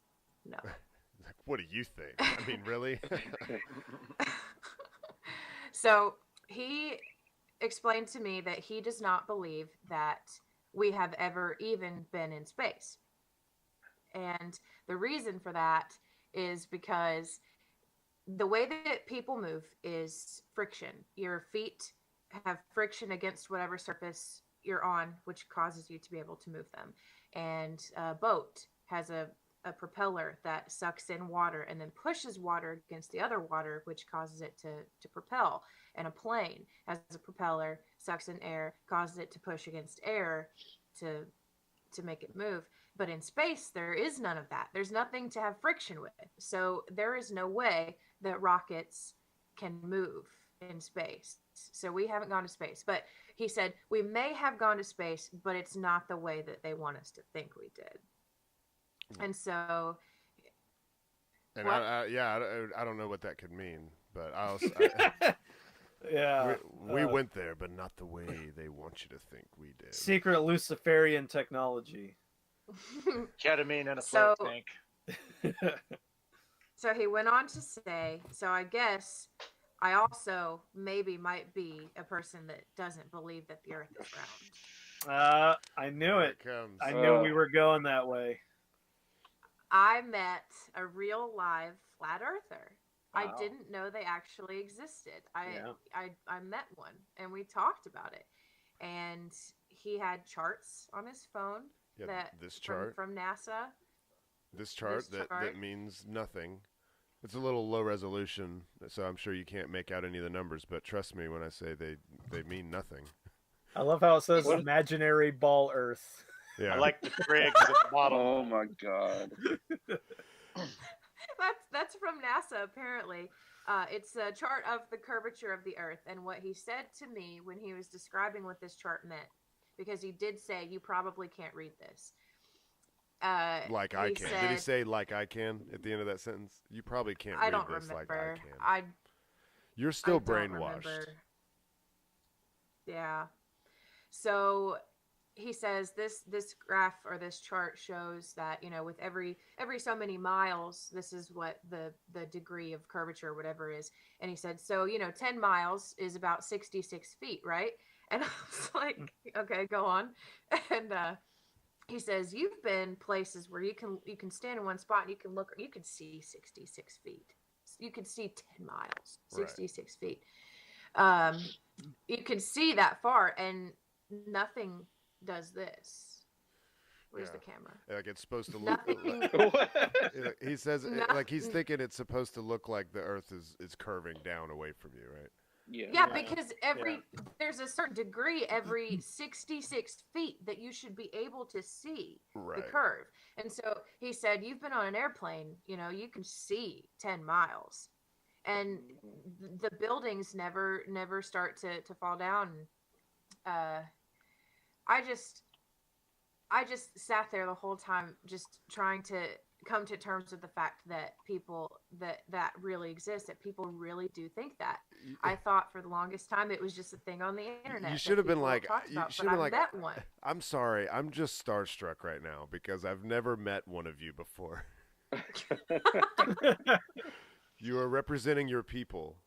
no. Like, what do you think? I mean, really? So he explained to me that he does not believe that we have ever even been in space. And the reason for that is because the way that people move is friction. Your feet have friction against whatever surface you're on, which causes you to be able to move them. And a boat has a propeller that sucks in water and then pushes water against the other water, which causes it to propel. And a plane has a propeller, sucks in air, causes it to push against air to make it move. But in space, there is none of that. There's nothing to have friction with. So there is no way that rockets can move in space. So we haven't gone to space. But he said, we may have gone to space, but it's not the way that they want us to think we did. And so... And I don't know what that could mean, but Yeah. We went there, but not the way they want you to think we did. Secret Luciferian technology. Ketamine in a float tank. So he went on to say, so I guess I also maybe might be a person that doesn't believe that the earth is round. I knew it. Comes. I knew we were going that way. I met a real live flat earther. Wow. I didn't know they actually existed. I met one and we talked about it. And he had charts on his phone. Yeah, this chart from NASA. This chart that means nothing. It's a little low resolution, so I'm sure you can't make out any of the numbers. But trust me when I say they mean nothing. I love how it says imaginary ball Earth. Yeah, I like the Griggs at the bottom. Oh my god. That's from NASA apparently. It's a chart of the curvature of the Earth, and what he said to me when he was describing what this chart meant, because he did say you probably can't read this. Like I can. Did he say like I can at the end of that sentence? You probably can't read this like I can. You're still brainwashed. Yeah. So he says this graph or this chart shows that, you know, with every so many miles, this is what the degree of curvature or whatever is. And he said, so, you know, 10 miles is about 66 feet, right? And I was like, okay, go on. And he says, you've been places where you can stand in one spot and you can see 66 feet. You can see 10 miles, 66 feet. You can see that far, and nothing does this. Where's the camera? Like it's supposed to look. He says like he's thinking it's supposed to look like the Earth is curving down away from you, right? Yeah, because there's a certain degree every 66 feet that you should be able to see the curve. And so he said, you've been on an airplane, you know, you can see 10 miles. And the buildings never start to fall down. I just sat there the whole time just trying to come to terms with the fact that people that really exists, that people really do think that. I thought for the longest time it was just a thing on the internet. You should have been like, met one. I'm sorry, I'm just starstruck right now because I've never met one of you before. You are representing your people.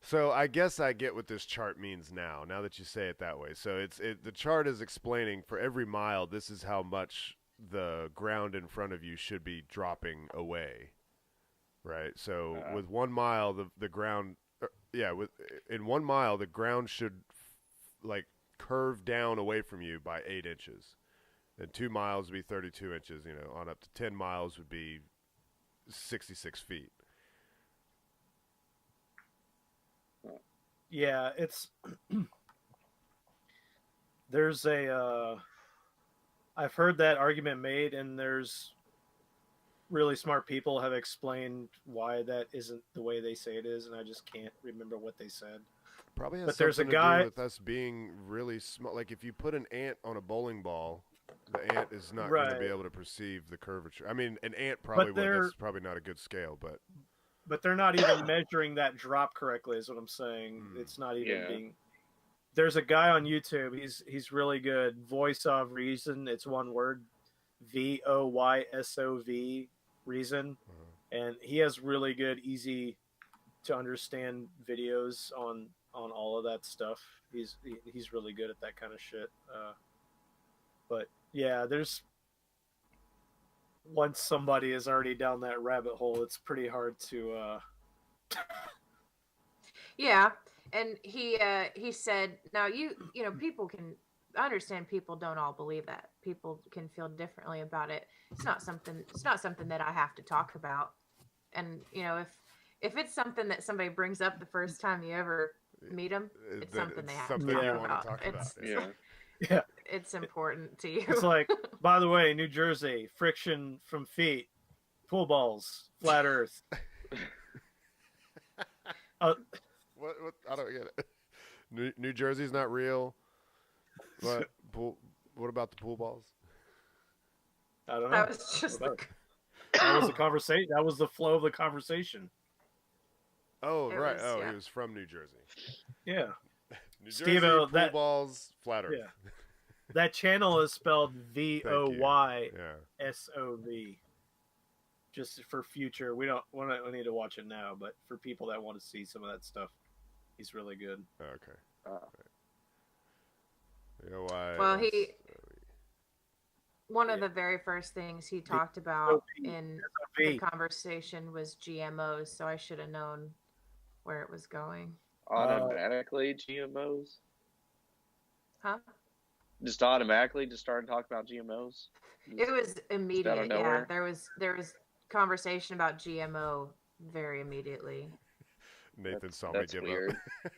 So I guess I get what this chart means now that you say it that way. So the chart is explaining for every mile, this is how much the ground in front of you should be dropping away, right? So with 1 mile, the ground, in 1 mile, the ground should like curve down away from you by 8 inches. And 2 miles would be 32 inches, you know, on up to 10 miles would be 66 feet. Yeah, it's there's a I've heard that argument made, and there's really smart people have explained why that isn't the way they say it is, and I just can't remember what they said. Probably has But there's a something to guy do with us being really small. Like if you put an ant on a bowling ball, the ant is not going to be Right. able to perceive the curvature. I mean, an ant probably would. they're- That's probably not a good scale, but they're not even measuring that drop correctly, is what I'm saying. It's not even Yeah. being. There's a guy on YouTube. He's really good. Voice of Reason. It's one word. VOYSOV Reason, and he has really good, easy to understand videos on all of that stuff. He's really good at that kind of shit. But yeah, there's once somebody is already down that rabbit hole, it's pretty hard to. Yeah, and he said, now you know people can I understand people don't all believe that. People can feel differently about it. It's not something that I have to talk about. And you know, if it's something that somebody brings up the first time you ever meet them, it's something they have to something talk you about. want to talk about. It's, Yeah. Yeah, it's important to you. it's like, by the way, New Jersey, friction from feet, pool balls, flat Earth. What? I don't get it. New Jersey's not real. What? What about the pool balls? I don't know. That was just That was the conversation. That was the flow of the conversation. Oh, It right. was- yeah. He was from New Jersey. Yeah. New Steve-o, Jersey, pool that- balls, flat Earth. Yeah. That channel is spelled VOYSOV. Yeah. Just for future, we need to watch it now, but for people that want to see some of that stuff, he's really good. Okay. You know why? Well, one of the very first things he talked about in the conversation was GMOs, so I should have known where it was going. Automatically GMOs? Huh? Just automatically just started talking about GMOs? It was Just out immediate. of Yeah, nowhere? there was conversation about GMO very immediately. Nathan saw me That's give weird. up.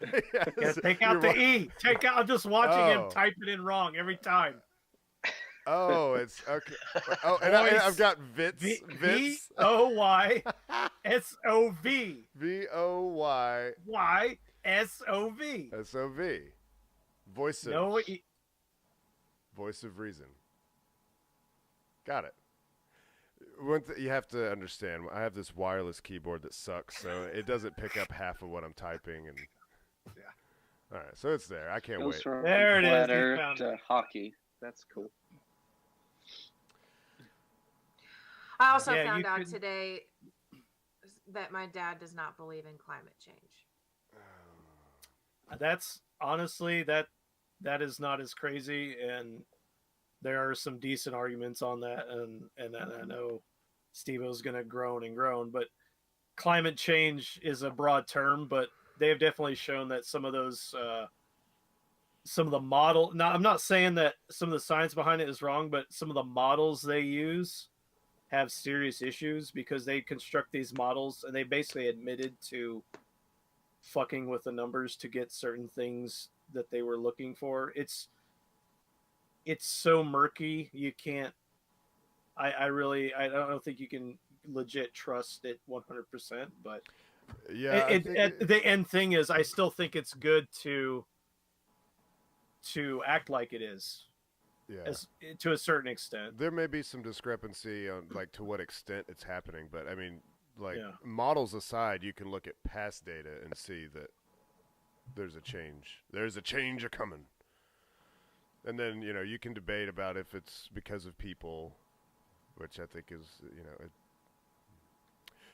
Yeah, take out the E. Take out. I'm just watching him Oh. type it in wrong every time. Oh, it's okay. Oh, and I've got Vits. VOYSOV. VOYSOV. YSOV. Voice of No E. Voice of Reason. Got it. You have to understand. I have this wireless keyboard that sucks, so it doesn't pick up half of what I'm typing. And Yeah. All right, so it's there. I can't Goes wait. from There it is, flat he Earth found to hockey. That's cool. I also Yeah, found you out could- today that my dad does not believe in climate change. That's honestly that is not as crazy, and there are some decent arguments on that, and I know Steve-O's gonna groan and groan, but climate change is a broad term, but they have definitely shown that some of those some of the model, now I'm not saying that some of the science behind it is wrong, but some of the models they use have serious issues because they construct these models and they basically admitted to fucking with the numbers to get certain things that they were looking for. It's so murky, you can't I don't think you can legit trust it 100%, but Yeah, the end thing is I still think it's good to act like it is, yeah. to a certain extent. There may be some discrepancy on like to what extent it's happening, but I mean, like Yeah. models aside, you can look at past data and see that there's a change. There's a change a coming. And then, you know, you can debate about if it's because of people, which I think is, you know,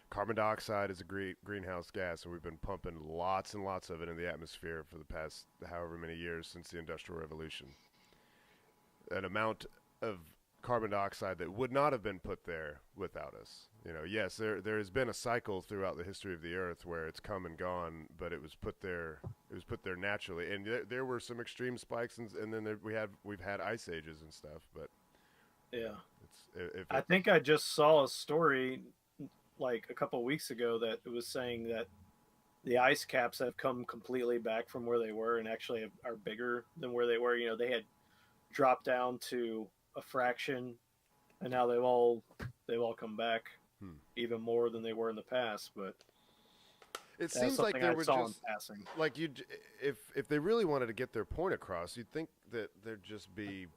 carbon dioxide is a greenhouse gas, and we've been pumping lots and lots of it in the atmosphere for the past however many years since the Industrial Revolution. An amount of carbon dioxide that would not have been put there without us. You know, yes, there has been a cycle throughout the history of the Earth where it's come and gone, but it was put there. It was put there naturally, and there were some extreme spikes, and then we've had ice ages and stuff. But Yeah. I I think I just saw a story like a couple of weeks ago that it was saying that the ice caps have come completely back from where they were and actually are bigger than where they were. You know, they had dropped down to a fraction, and now they've all come back even more than they were in the past. But it seems like there was just passing. Like if they really wanted to get their point across, you'd think that there'd just be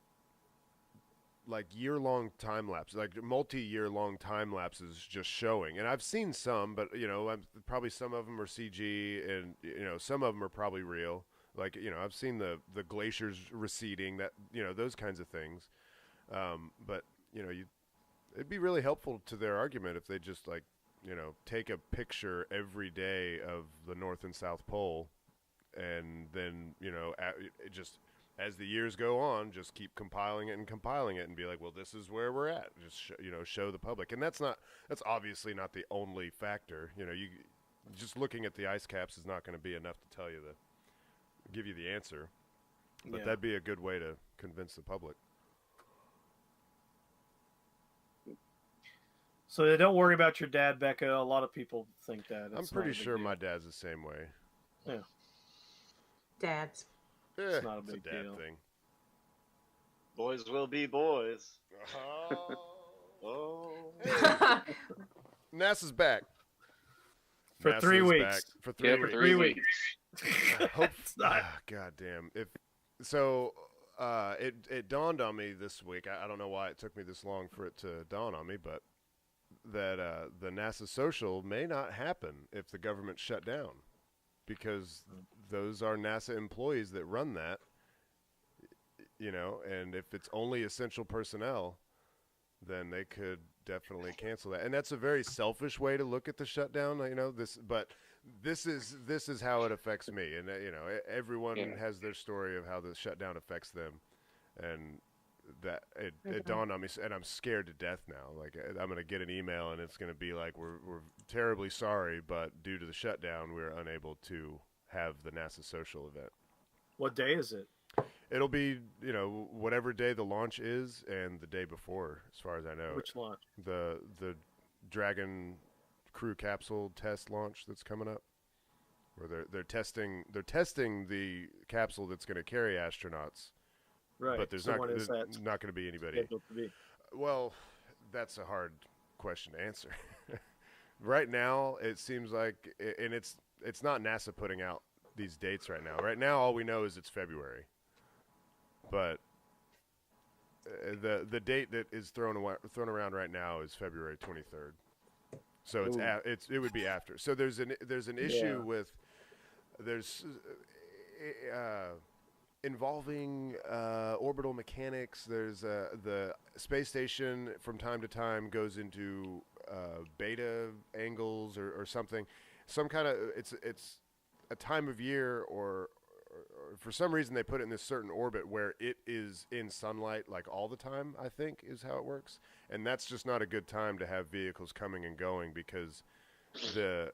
like year-long time lapses, like multi-year-long time lapses just showing. And I've seen some, but you know, probably some of them are CG, and you know, some of them are probably real. Like, you know, I've seen the glaciers receding, that, you know, those kinds of things. But you know, it'd be really helpful to their argument if they just, like, you know, take a picture every day of the North and South Pole, and then, you know, it just, as the years go on, just keep compiling it and be like, well, this is where we're at. Just show the public. And that's obviously not the only factor. You know, just looking at the ice caps is not going to be enough to tell you give you the answer. But that'd be a good way to convince the public. So don't worry about your dad, Bekah. A lot of people think that. I'm pretty sure my dad's the same way. Yeah. Dads. It's not a big dad deal. thing. Boys will be boys. Oh. NASA's back. For NASA's 3 weeks. Back for 3 weeks. For 3 weeks. God damn. It dawned on me this week. I don't know why it took me this long for it to dawn on me, but that the NASA social may not happen if the government shut down, because those are NASA employees that run that, you know, and if it's only essential personnel, then they could definitely cancel that. And that's a very selfish way to look at the shutdown, you know, but this is how it affects me. And, you know, everyone has their story of how the shutdown affects them. And that it dawned on me, and I'm scared to death now. Like, I'm going to get an email and it's going to be like, we're terribly sorry, but due to the shutdown, we're unable to have the NASA social event. What day is it? It'll be, you know, whatever day the launch is, and the day before, as far as I know. Which launch? The Dragon crew capsule test launch that's coming up, where they're testing the capsule that's going to carry astronauts. Right. But there's not going to be anybody. Well, that's a hard question to answer. Right now, it seems like, and it's not NASA putting out these dates right now. Right now, all we know is it's February. But the date that is thrown around right now is February 23rd. So it would be after. So there's an issue with involving orbital mechanics. There's the space station from time to time goes into beta angles or something. Some kind of it's a time of year or for some reason they put it in this certain orbit where it is in sunlight like all the time, I think is how it works. And that's just not a good time to have vehicles coming and going because the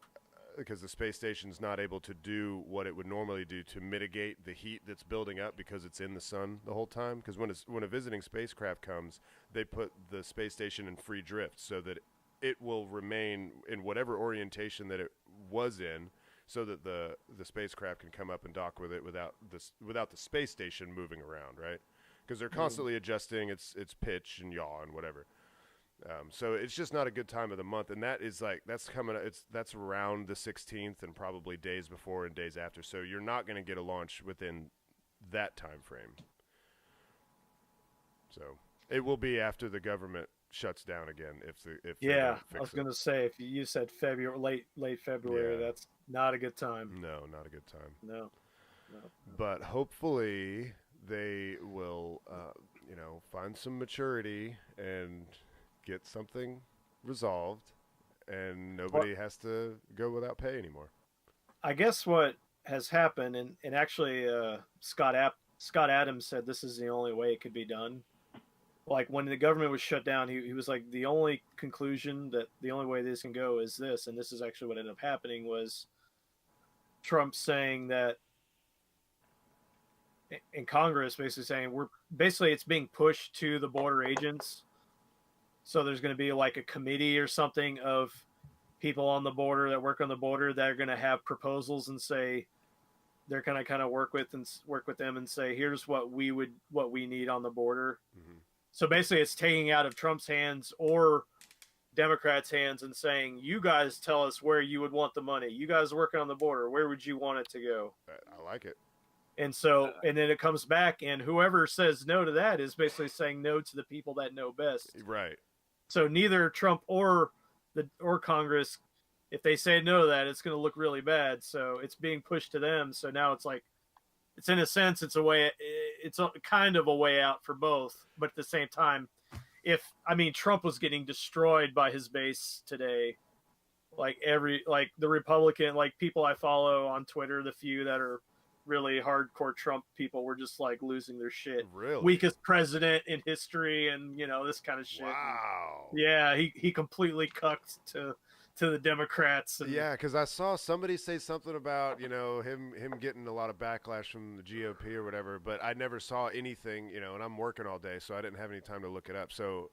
space station's not able to do what it would normally do to mitigate the heat that's building up because it's in the sun the whole time. Because when a visiting spacecraft comes, they put the space station in free drift so that it will remain in whatever orientation that it was in, so that the spacecraft can come up and dock with it without the space station moving around, right? Because they're constantly adjusting its pitch and yaw and whatever. So it's just not a good time of the month, and that's around the 16th and probably days before and days after. So you're not going to get a launch within that time frame. So it will be after the government shuts down again. I was going to say, if you said February, late February, that's not a good time. No, not a good time. No. But hopefully they will, find some maturity and get something resolved, and nobody has to go without pay anymore. I guess what has happened, and actually Scott Adams said this is the only way it could be done. Like when the government was shut down, he was like, the only conclusion that the only way this can go is this, and this is actually what ended up happening, was Trump saying that in Congress, basically saying it's being pushed to the border agents. So there's going to be like a committee or something of people on the border that work on the border that are going to have proposals and say they're going to kind of work with them and say, here's what we need on the border. Mm-hmm. So basically, it's taking out of Trump's hands or Democrats' hands and saying, you guys tell us where you would want the money. You guys working on the border, where would you want it to go? I like it. And so, and then it comes back, and whoever says no to that is basically saying no to the people that know best. Right. So neither Trump or Congress, if they say no to that, it's going to look really bad. So it's being pushed to them. So now it's like, it's in a sense, it's kind of a way out for both. But at the same time, Trump was getting destroyed by his base today. Like the Republican, like people I follow on Twitter, the few that are really hardcore Trump people were just like losing their shit. Really? Weakest president in history, and this kind of shit. Wow. Yeah, he completely cucked to the Democrats. And, yeah, because I saw somebody say something about him getting a lot of backlash from the GOP or whatever, but I never saw anything, and I'm working all day, so I didn't have any time to look it up. So,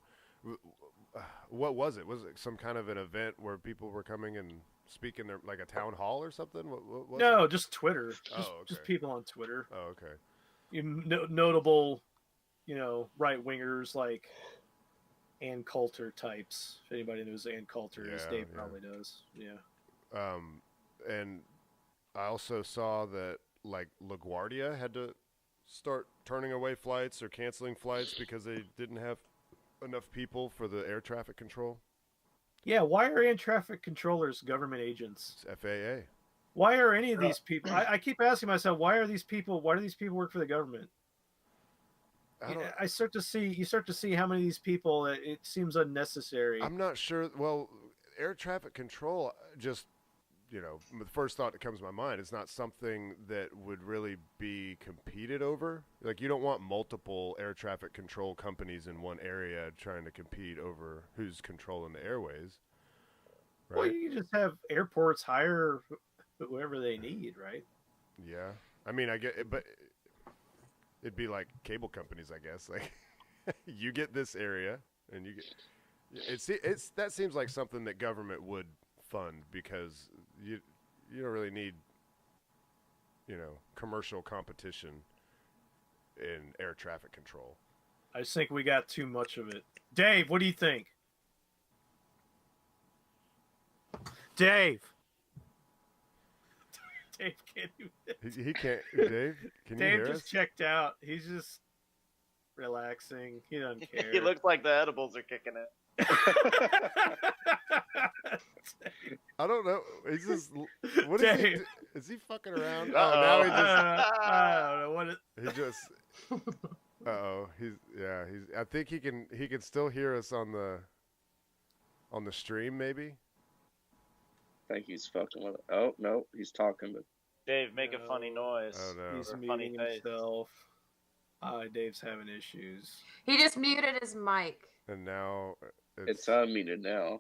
what was it? Was it some kind of an event where people were coming and speaking there, like a town hall or something? What was no, it? Just Twitter. Okay. Just people on Twitter. Oh, okay. Notable, right wingers like Ann Coulter types. If anybody knows Ann Coulter, Dave probably does. Yeah. And I also saw that like LaGuardia had to start turning away flights or canceling flights because they didn't have enough people for the air traffic control. Yeah, why are air traffic controllers government agents? It's FAA. Why are any of these people? I keep asking myself, why do these people work for the government? You start to see how many of these people, it seems unnecessary. I'm not sure. Well, air traffic control, just, the first thought that comes to my mind, it's not something that would really be competed over. Like, you don't want multiple air traffic control companies in one area trying to compete over who's controlling the airways. Right? Well, you just have airports hire whoever they need, right? Yeah. I mean, I get it, but it'd be like cable companies, I guess. Like, you get this area, and you get that seems like something that government would fund because you don't really need commercial competition in air traffic control. I just think we got too much of it. Dave, what do you think? Dave can't even... He can't. Dave, can you hear us? Dave just checked out. He's just relaxing. He doesn't care. He looks like the edibles are kicking in. I don't know. He's just. What is he? Is he fucking around? Uh-oh. Oh, now he just. I don't know what it... He just. He's. I think he can still hear us on the stream, maybe. I think he's fucking with it. Oh no, he's talking, but Dave, make a funny noise. Oh no. He's funny muting face. himself. Dave's having issues. He just muted his mic. And now it's unmuted now.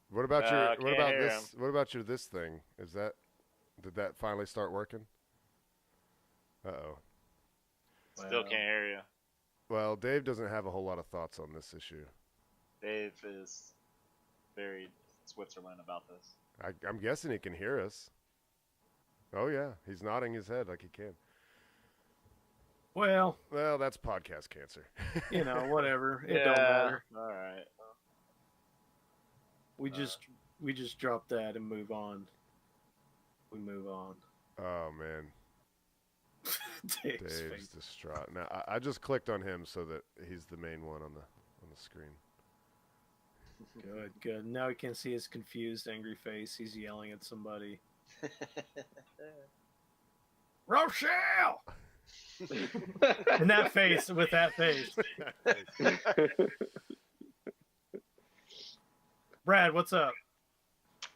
What about can't hear him. What about this thing? Did that finally start working? Uh-oh. Still can't hear you. Well, Dave doesn't have a whole lot of thoughts on this issue. Dave is very Switzerland about this. I'm guessing he can hear us. Oh yeah, he's nodding his head like he can. Well, that's podcast cancer. Whatever. It don't matter. All right. We just drop that and move on. We move on. Oh man. Dave's Dave's distraught. Now I just clicked on him so that he's the main one on the screen. Good. Now we can see his confused, angry face. He's yelling at somebody. Rochelle! And that face, with that face. Brad, what's up?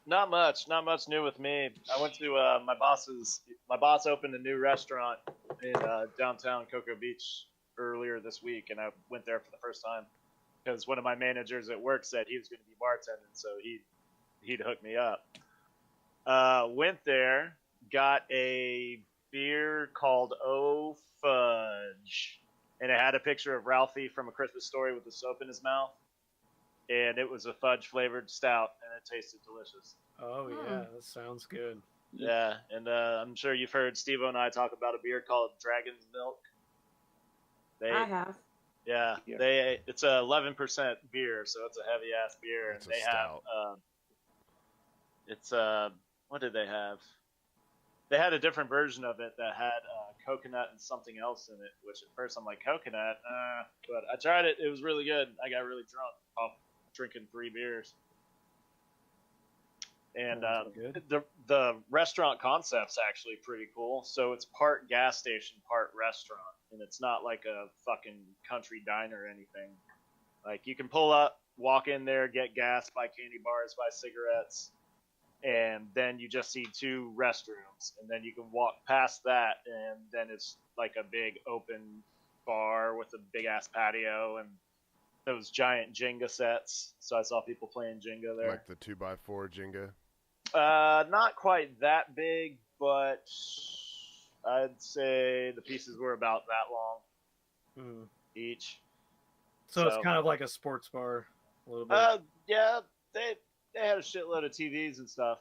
Not much new with me. I went to my boss opened a new restaurant in downtown Cocoa Beach earlier this week, and I went there for the first time because one of my managers at work said he was going to be bartending, so he'd hook me up. Went there, got a beer called Oh Fudge, and it had a picture of Ralphie from A Christmas Story with the soap in his mouth. and it was a fudge flavored stout, and it tasted delicious. Oh yeah, that sounds good. Yeah, and I'm sure you've heard Steve-O and I talk about a beer called Dragon's Milk. I have. Yeah, it's a 11% beer, so it's a heavy ass beer, It's and a they stout. have it's what did they have? They had a different version of it that had coconut and something else in it, which at first I'm like, coconut? But I tried it. It was really good. I got really drunk off drinking 3 beers. And the restaurant concept's actually pretty cool. So it's part gas station, part restaurant. And it's not like a fucking country diner or anything. Like, you can pull up, walk in there, get gas, buy candy bars, buy cigarettes, and then you just see 2 restrooms, and then you can walk past that, and then it's like a big open bar with a big ass patio and those giant Jenga sets. So I saw people playing Jenga there. Like the 2x4 Jenga. Not quite that big, but I'd say the pieces were about that long each. So it's kind of like a sports bar, a little bit. Yeah, they had a shitload of TVs and stuff.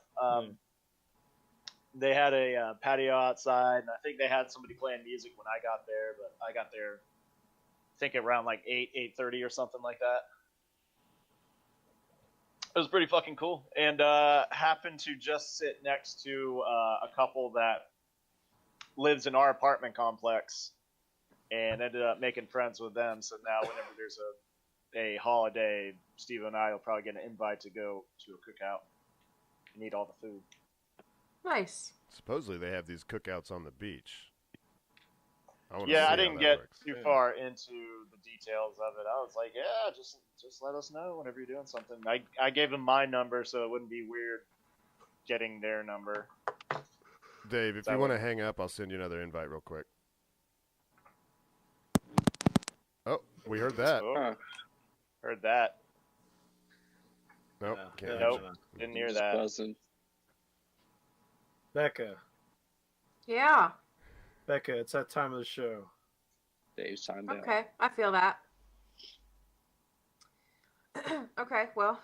They had a patio outside, and I think they had somebody playing music when I got there. But I got there, I think around like 8:30 or something like that. It was pretty fucking cool, and happened to just sit next to a couple that lives in our apartment complex, and ended up making friends with them. So now, whenever there's a holiday, Steve and I will probably get an invite to go to a cookout and eat all the food. Nice. Supposedly they have these cookouts on the beach. I didn't get too far into the details of it. I was like, yeah, just let us know whenever you're doing something. I gave them my number so it wouldn't be weird getting their number. Dave, if you want to hang up, I'll send you another invite real quick. Oh, we heard that. Heard that. Nope, can't Nope, didn't hear that. Buzzing. Bekah. Yeah. Bekah, it's that time of the show. Dave's timed out. Okay, I feel that. Okay, well,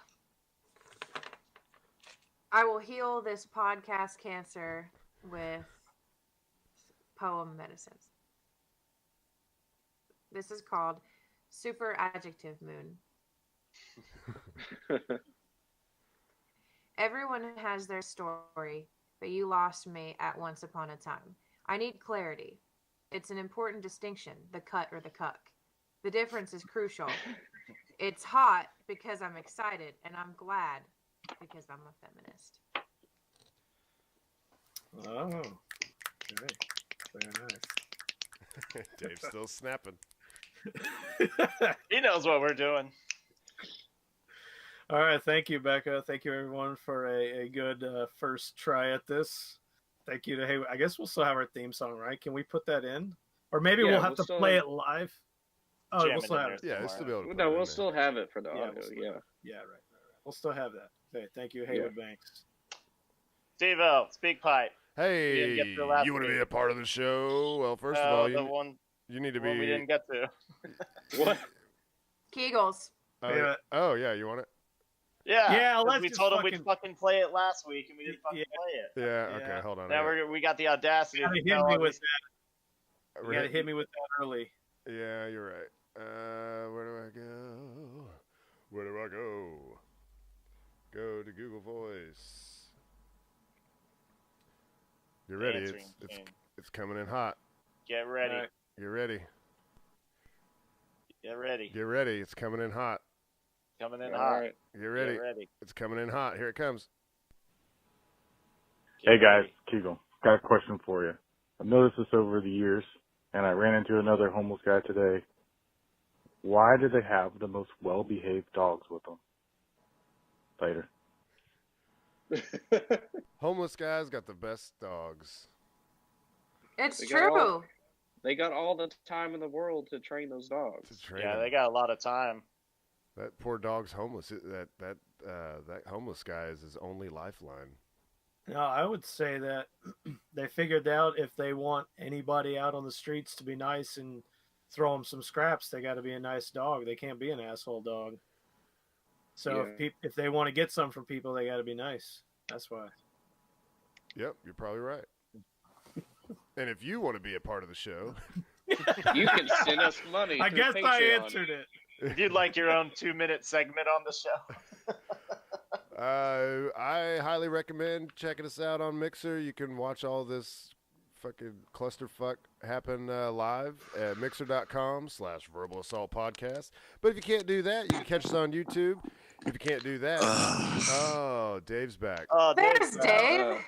I will heal this podcast cancer with poem medicines. This is called Super Adjective Moon. Everyone has their story, but you lost me at once upon a time. I need clarity. It's an important distinction, the cut or the cuck. The difference is crucial. It's hot because I'm excited, and I'm glad because I'm a feminist. Oh, okay. Very nice. Dave's still snapping. He knows what we're doing. All right, thank you, Bekah. Thank you, everyone, for a good first try at this. Thank you to Hey. I guess we'll still have our theme song, right? Can we put that in, or maybe we'll have to play it live? Oh, we'll still have it. Yeah, we'll still be able to. No, we'll still have it for the audio. Yeah, right. We'll still have that. Okay, thank you, Haywood Banks. Steve-O, speak pipe. Hey, you want to be a part of the show? Well, first of all, you need to be. We didn't get to. What? Kegels. Oh yeah, you want it? Yeah. We told him we'd fucking play it last week, and we didn't fucking play it. Yeah. Okay. Hold on. Now we got the audacity. You gotta hit me with that. You gotta hit me with that early. Yeah, you're right. Where do I go? Where do I go? Go to Google Voice. You're ready. It's coming in hot. Get ready. Right. You're ready. Get ready. Get ready. It's coming in hot. Coming in hot. Right. Get ready. Get ready. It's coming in hot. Here it comes. Hey guys, Kegel, got a question for you. I've noticed this over the years, and I ran into another homeless guy today. Why do they have the most well-behaved dogs with them? Later. Homeless guys got the best dogs. It's true. They got all the time in the world to train those dogs. They got a lot of time. That poor dog's homeless. That homeless guy is his only lifeline. No, I would say that they figured out if they want anybody out on the streets to be nice and throw them some scraps, they got to be a nice dog. They can't be an asshole dog. So if they want to get some from people, they got to be nice. That's why. Yep, you're probably right. And if you want to be a part of the show, you can send us money. I guess Patreon. I answered it. If you'd like your own 2-minute segment on the show. I highly recommend checking us out on Mixer. You can watch all this fucking clusterfuck happen live at mixer.com/verbal assault podcast. But if you can't do that, you can catch us on YouTube. If you can't do that, Dave's back. There's Dave.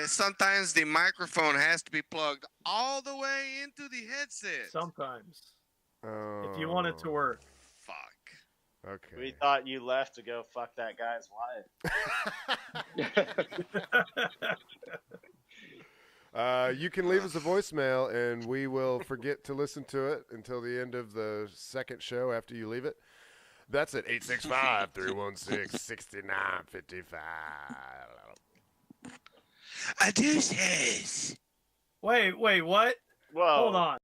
Sometimes the microphone has to be plugged all the way into the headset. Sometimes. If you want it to work. Fuck. Okay. We thought you left to go fuck that guy's wife. You can leave us a voicemail, and we will forget to listen to it until the end of the second show after you leave it. That's at 865-316-6955. Adeuces. Wait, what? Whoa. Hold on.